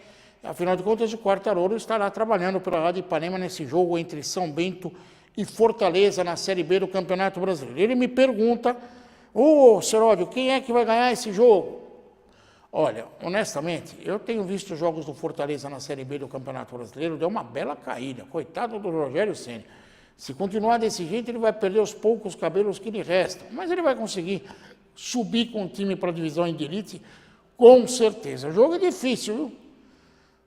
Afinal de contas, o Quartarolo estará trabalhando pela Rádio Ipanema nesse jogo entre São Bento e Fortaleza na Série B do Campeonato Brasileiro. Ele me pergunta, Seródio, quem é que vai ganhar esse jogo? Olha, honestamente, eu tenho visto jogos do Fortaleza na Série B do Campeonato Brasileiro, deu uma bela caída, coitado do Rogério Ceni. Se continuar desse jeito, ele vai perder os poucos cabelos que lhe restam, mas ele vai conseguir subir com o time para a divisão de elite, com certeza. O jogo é difícil, viu?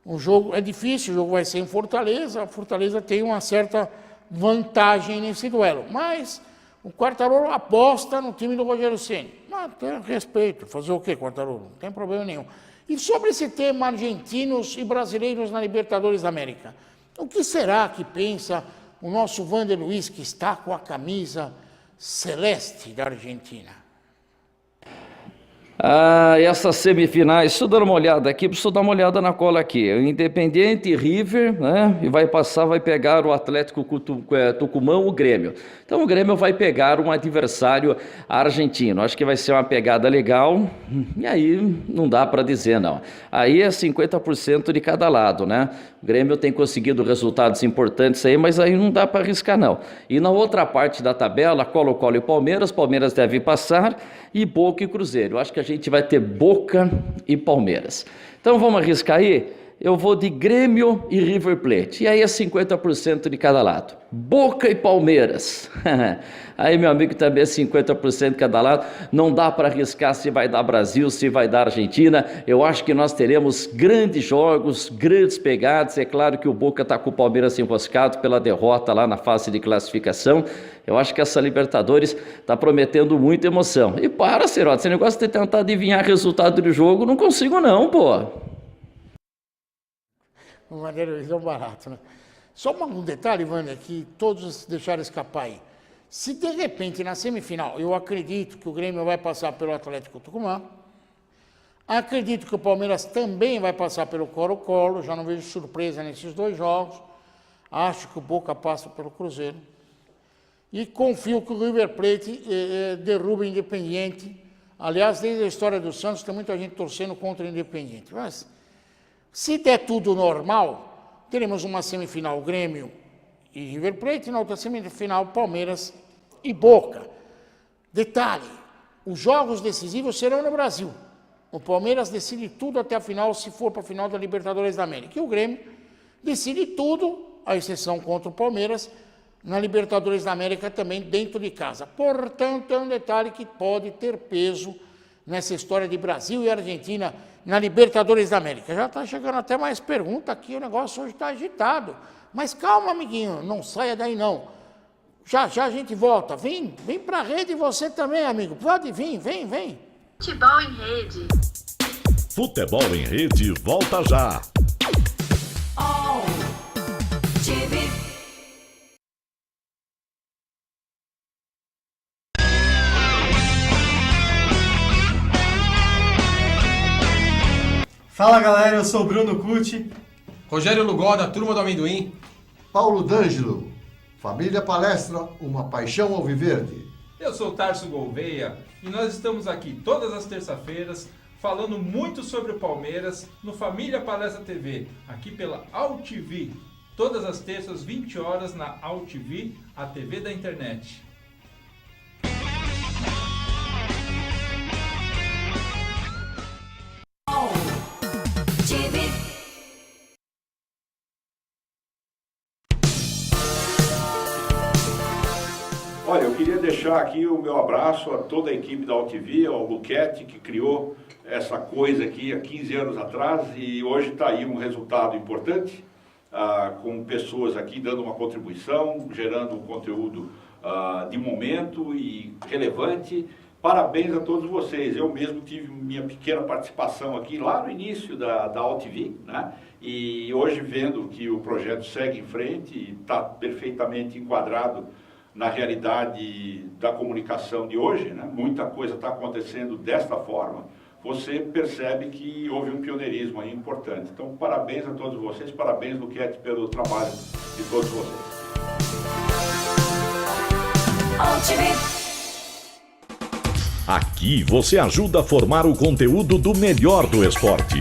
O jogo é difícil, o jogo vai ser em Fortaleza, a Fortaleza tem uma certa vantagem nesse duelo, mas o Quartarolo aposta no time do Rogério Ceni. Mas tem respeito, fazer o quê, Quartarolo? Não tem problema nenhum. E sobre esse tema argentinos e brasileiros na Libertadores da América, o que será que pensa o nosso Vander Luiz, que está com a camisa celeste da Argentina? Essas semifinais, estou dando uma olhada aqui, preciso dar uma olhada na cola aqui. O Independiente e River, né? E vai pegar o Atlético Tucumã, o Grêmio. Então o Grêmio vai pegar um adversário argentino. Acho que vai ser uma pegada legal. E aí não dá para dizer, não. Aí é 50% de cada lado, né? O Grêmio tem conseguido resultados importantes aí, mas aí não dá para arriscar, não. E na outra parte da tabela, Colo-Colo e Palmeiras. Palmeiras deve passar e Boca e Cruzeiro. Eu acho que a gente vai ter Boca e Palmeiras. Então vamos arriscar aí? Eu vou de Grêmio e River Plate. E aí é 50% de cada lado. Boca e Palmeiras. Aí, meu amigo, também é 50% de cada lado. Não dá para arriscar se vai dar Brasil, se vai dar Argentina. Eu acho que nós teremos grandes jogos, grandes pegadas. É claro que o Boca está com o Palmeiras enroscado pela derrota lá na fase de classificação. Eu acho que essa Libertadores está prometendo muita emoção. E para, Seródio, esse negócio de tentar adivinhar o resultado do jogo, não consigo não, pô. O Vander Luiz é um barato, né? Só um detalhe, Wander, que todos deixaram escapar aí. Se de repente na semifinal eu acredito que o Grêmio vai passar pelo Atlético Tucumã, acredito que o Palmeiras também vai passar pelo Colo-Colo, já não vejo surpresa nesses dois jogos, acho que o Boca passa pelo Cruzeiro e confio que o River Plate derruba o Independiente. Aliás, desde a história do Santos tem muita gente torcendo contra o Independiente, mas se der tudo normal, teremos uma semifinal Grêmio e River Plate, e na outra semifinal Palmeiras e Boca. Detalhe, os jogos decisivos serão no Brasil. O Palmeiras decide tudo até a final, se for para a final da Libertadores da América. E o Grêmio decide tudo, à exceção contra o Palmeiras, na Libertadores da América também dentro de casa. Portanto, é um detalhe que pode ter peso nessa história de Brasil e Argentina na Libertadores da América. Já está chegando até mais pergunta aqui, o negócio hoje está agitado. Mas calma, amiguinho, não saia daí não. Já já a gente volta. Vem para a rede você também, amigo. Pode vir, vem. Futebol em Rede. Futebol em Rede volta já. Fala galera, eu sou o Bruno Cucci. Rogério Lugó, da Turma do Amendoim. Paulo D'Angelo, Família Palestra, uma paixão alviverde. Eu sou o Tarso Gouveia e nós estamos aqui todas as terças-feiras falando muito sobre o Palmeiras no Família Palestra TV, aqui pela AltV. Todas as terças, 20 horas na AltV, a TV da internet. Olha, eu queria deixar aqui o meu abraço a toda a equipe da AltV, ao Luquete, que criou essa coisa aqui há 15 anos atrás e hoje está aí um resultado importante, com pessoas aqui dando uma contribuição, gerando um conteúdo de momento e relevante Parabéns a todos vocês. Eu mesmo tive minha pequena participação aqui lá no início da AltV, né? E hoje vendo que o projeto segue em frente e está perfeitamente enquadrado na realidade da comunicação de hoje, né? Muita coisa está acontecendo desta forma. Você percebe que houve um pioneirismo aí importante. Então, parabéns a todos vocês, parabéns, Luquete, pelo trabalho de todos vocês. Aqui você ajuda a formar o conteúdo do melhor do esporte.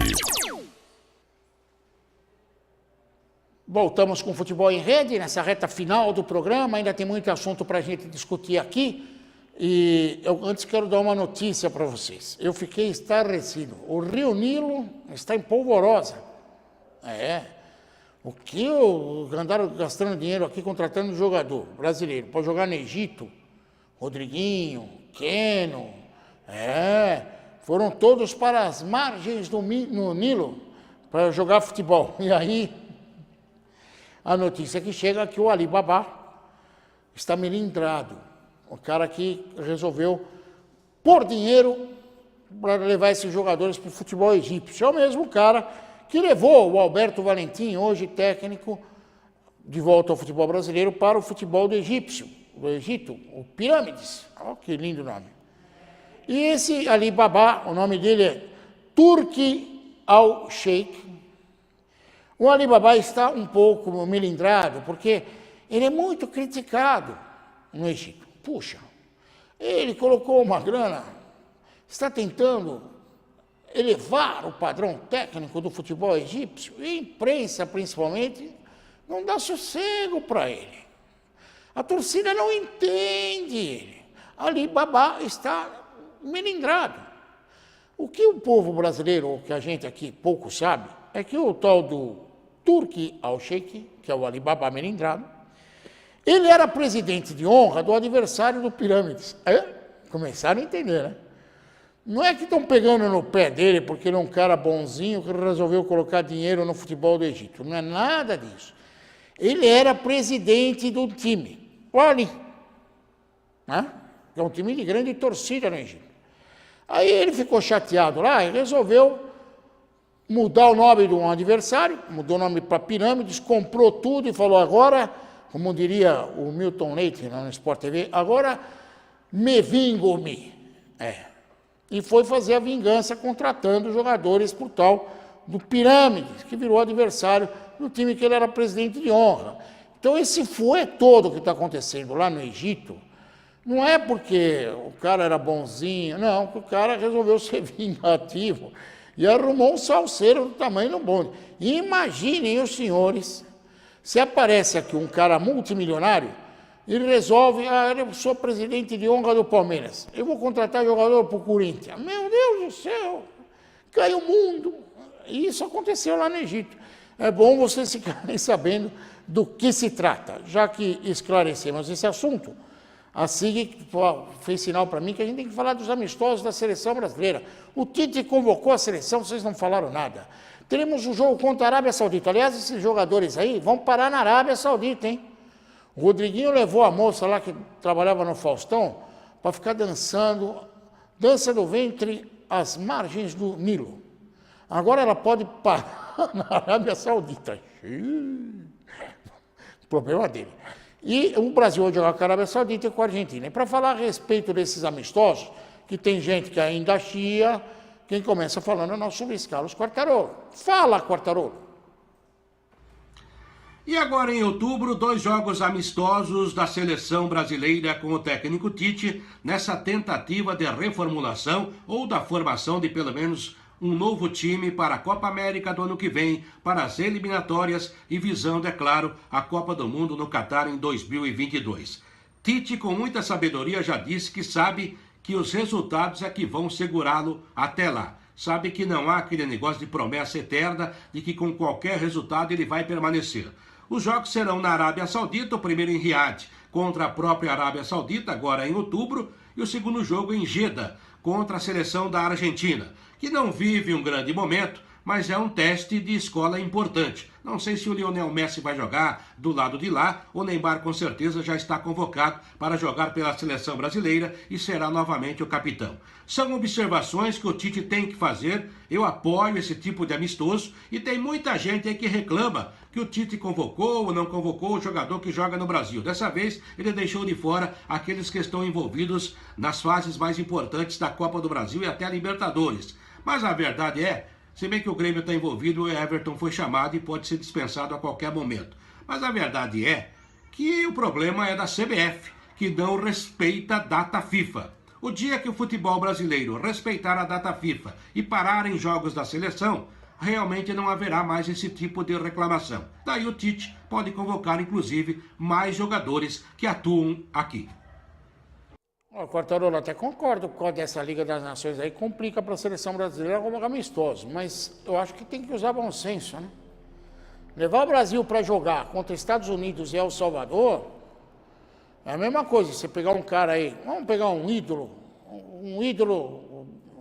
Voltamos com o Futebol em Rede, nessa reta final do programa. Ainda tem muito assunto para a gente discutir aqui. E eu antes quero dar uma notícia para vocês. Eu fiquei estarrecido. O Rio Nilo está em polvorosa. O que andaram gastando dinheiro aqui contratando jogador brasileiro para jogar no Egito? Rodriguinho, Keno, foram todos para as margens no Nilo para jogar futebol. E aí, a notícia que chega é que o Alibaba está melindrado. O cara que resolveu pôr dinheiro para levar esses jogadores para o futebol egípcio. É o mesmo cara que levou o Alberto Valentim, hoje técnico, de volta ao futebol brasileiro para o futebol do Egito, o Pirâmides. Olha que lindo nome. E esse Alibaba, o nome dele é Turki Al-Sheikh. O Alibaba está um pouco melindrado, porque ele é muito criticado no Egito. Puxa, ele colocou uma grana, está tentando elevar o padrão técnico do futebol egípcio, e a imprensa, principalmente, não dá sossego para ele. A torcida não entende ele. Alibaba está melindrado. O que o povo brasileiro, ou que a gente aqui pouco sabe, é que o tal do Turki Al-Sheikh, que é o Alibaba melindrado, ele era presidente de honra do adversário do Pirâmides. Começaram a entender, né? Não é que estão pegando no pé dele porque ele é um cara bonzinho que resolveu colocar dinheiro no futebol do Egito. Não é nada disso. Ele era presidente do time, o Ali, né? Que é um time de grande torcida no Egito. Aí ele ficou chateado lá e resolveu mudar o nome de um adversário, mudou o nome para Pirâmides, comprou tudo e falou agora, como diria o Milton Leite no Sport TV, agora me vingo-me. E foi fazer a vingança contratando jogadores por tal do Pirâmides, que virou adversário do time que ele era presidente de honra. Então esse fuê todo que está acontecendo lá no Egito, não é porque o cara era bonzinho, não, porque o cara resolveu ser vingativo e arrumou um salseiro do tamanho do bonde. E imaginem os senhores, se aparece aqui um cara multimilionário, ele resolve, eu sou presidente de honra do Palmeiras, eu vou contratar jogador para o Corinthians. Meu Deus do céu, caiu o mundo. E isso aconteceu lá no Egito. É bom vocês ficarem sabendo do que se trata. Já que esclarecemos esse assunto, a SIG fez sinal para mim que a gente tem que falar dos amistosos da seleção brasileira. O Tite convocou a seleção, vocês não falaram nada. Teremos um jogo contra a Arábia Saudita. Aliás, esses jogadores aí vão parar na Arábia Saudita, hein? O Rodriguinho levou a moça lá que trabalhava no Faustão para ficar dançando, dança do ventre às margens do Nilo. Agora ela pode parar na Arábia Saudita. Problema dele. E o Brasil vai jogar com a Arábia Saudita e com a Argentina. E para falar a respeito desses amistosos, que tem gente que ainda chia, quem começa falando é o nosso Luiz Carlos Quartarolo. Fala, Quartarolo. E agora, em outubro, 2 jogos amistosos da seleção brasileira com o técnico Tite, nessa tentativa de reformulação ou da formação de pelo menos um novo time para a Copa América do ano que vem, para as eliminatórias e visando, é claro, a Copa do Mundo no Catar em 2022. Tite, com muita sabedoria, já disse que sabe que os resultados é que vão segurá-lo até lá. Sabe que não há aquele negócio de promessa eterna de que com qualquer resultado ele vai permanecer. Os jogos serão na Arábia Saudita, o primeiro em Riad contra a própria Arábia Saudita, agora em outubro, e o segundo jogo em Jeddah, contra a seleção da Argentina, que não vive um grande momento, mas é um teste de escola importante. Não sei se o Lionel Messi vai jogar do lado de lá, o Neymar com certeza já está convocado para jogar pela seleção brasileira e será novamente o capitão. São observações que o Tite tem que fazer, eu apoio esse tipo de amistoso e tem muita gente aí que reclama que o Tite convocou ou não convocou o jogador que joga no Brasil. Dessa vez ele deixou de fora aqueles que estão envolvidos nas fases mais importantes da Copa do Brasil e até a Libertadores. Mas a verdade é, se bem que o Grêmio está envolvido, o Everton foi chamado e pode ser dispensado a qualquer momento. Mas a verdade é que o problema é da CBF, que não respeita a data FIFA. O dia que o futebol brasileiro respeitar a data FIFA e parar em jogos da seleção, realmente não haverá mais esse tipo de reclamação. Daí o Tite pode convocar, inclusive, mais jogadores que atuam aqui. Quartarolo, até concordo com essa Liga das Nações aí, complica para a seleção brasileira como amistoso, mas eu acho que tem que usar bom senso, né? Levar o Brasil para jogar contra Estados Unidos e El Salvador é a mesma coisa, você pegar um cara aí, vamos pegar um ídolo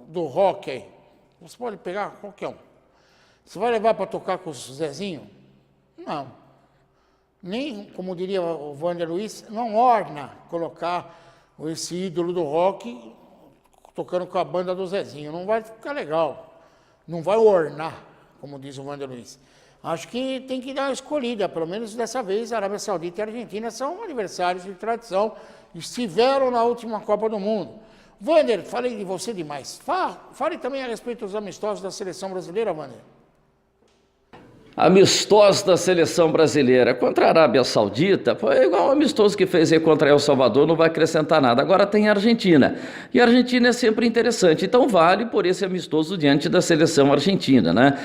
do rock aí, você pode pegar qualquer um. Você vai levar para tocar com o Zezinho? Não. Nem, como diria o Wander Luiz, não orna colocar esse ídolo do rock tocando com a banda do Zezinho. Não vai ficar legal. Não vai ornar, como diz o Wander Luiz. Acho que tem que dar uma escolhida. Pelo menos dessa vez, a Arábia Saudita e a Argentina são adversários de tradição. Estiveram na última Copa do Mundo. Wander, falei de você demais. Fale também a respeito dos amistosos da seleção brasileira, Wander. Amistoso da seleção brasileira contra a Arábia Saudita, foi igual o amistoso que fez aí contra El Salvador, não vai acrescentar nada. Agora tem a Argentina, e a Argentina é sempre interessante, então vale por esse amistoso diante da seleção argentina, né?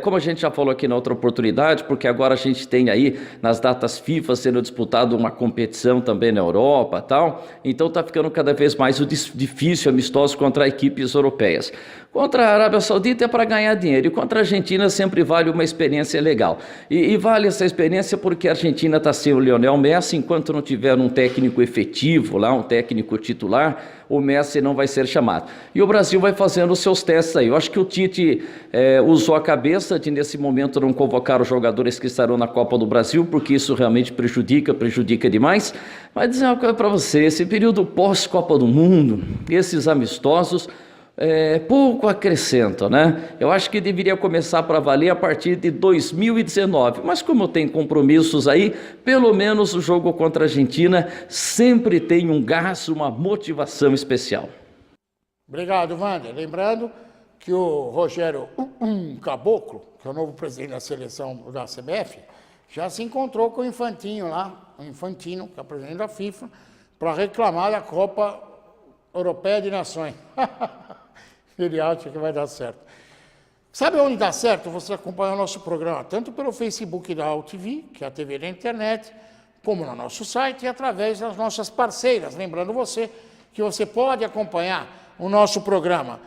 Como a gente já falou aqui na outra oportunidade, porque agora a gente tem aí nas datas FIFA sendo disputado uma competição também na Europa e tal, então tá ficando cada vez mais difícil amistoso contra equipes europeias. Contra a Arábia Saudita é para ganhar dinheiro, e contra a Argentina sempre vale uma experiência legal. E vale essa experiência porque a Argentina está sem o Lionel Messi, enquanto não tiver um técnico efetivo lá, um técnico titular, o Messi não vai ser chamado. E o Brasil vai fazendo os seus testes aí. Eu acho que o Tite usou a cabeça de, nesse momento, não convocar os jogadores que estarão na Copa do Brasil, porque isso realmente prejudica demais. Mas dizer uma coisa para você, esse período pós-Copa do Mundo, esses amistosos, pouco acrescenta, né? Eu acho que deveria começar para valer a partir de 2019, mas como tem compromissos aí, pelo menos o jogo contra a Argentina sempre tem um gás, uma motivação especial. Obrigado, Wander. Lembrando que o Rogério Caboclo, que é o novo presidente da seleção da CBF, já se encontrou com o Infantino lá, o Infantino, que é o presidente da FIFA, para reclamar da Copa Europeia de Nações. Ele acha que vai dar certo. Sabe onde dá certo? Você acompanha o nosso programa, tanto pelo Facebook da AltV, que é a TV da internet, como no nosso site e através das nossas parceiras. Lembrando você que você pode acompanhar o nosso programa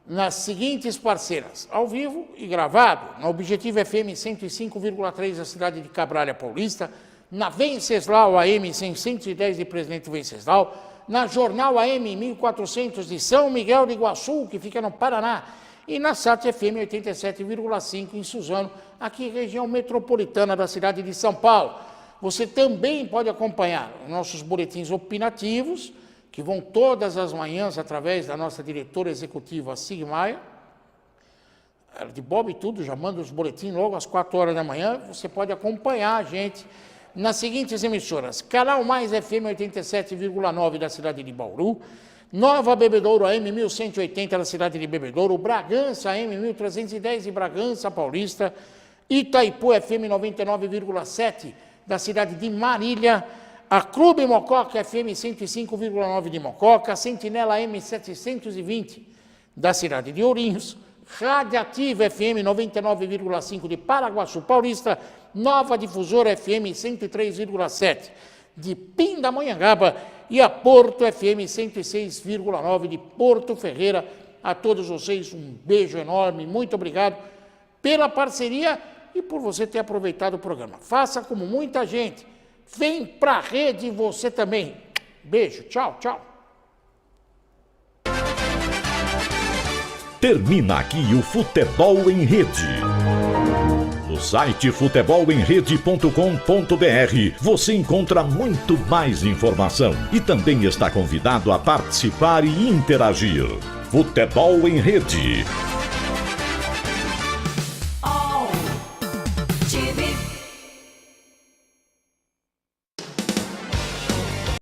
nas seguintes parceiras, ao vivo e gravado, na Objetivo FM 105,3 da cidade de Cabralha Paulista, na Venceslau AM 110 de Presidente Venceslau, na Jornal AM 1400 de São Miguel de Iguaçu, que fica no Paraná, e na SAT FM 87,5 em Suzano, aqui região metropolitana da cidade de São Paulo. Você também pode acompanhar nossos boletins opinativos, que vão todas as manhãs através da nossa diretora executiva Sig Maia, de Bob e tudo, já manda os boletins logo às 4 horas da manhã, você pode acompanhar a gente nas seguintes emissoras: Canal Mais FM 87,9 da cidade de Bauru, Nova Bebedouro AM 1180 da cidade de Bebedouro, Bragança AM 1310 de Bragança Paulista, Itaipu FM 99,7 da cidade de Marília, a Clube Mococa FM 105,9 de Mococa, Sentinela M 720 da cidade de Ourinhos, Rádio Ativa FM 99,5 de Paraguaçu Paulista, Nova Difusora FM 103,7 de Pindamonhangaba e a Porto FM 106,9 de Porto Ferreira. A todos vocês um beijo enorme, muito obrigado pela parceria e por você ter aproveitado o programa. Faça como muita gente, vem pra rede você também. Beijo, tchau, tchau. Termina aqui o Futebol em Rede. No site futebolemrede.com.br você encontra muito mais informação e também está convidado a participar e interagir. Futebol em Rede.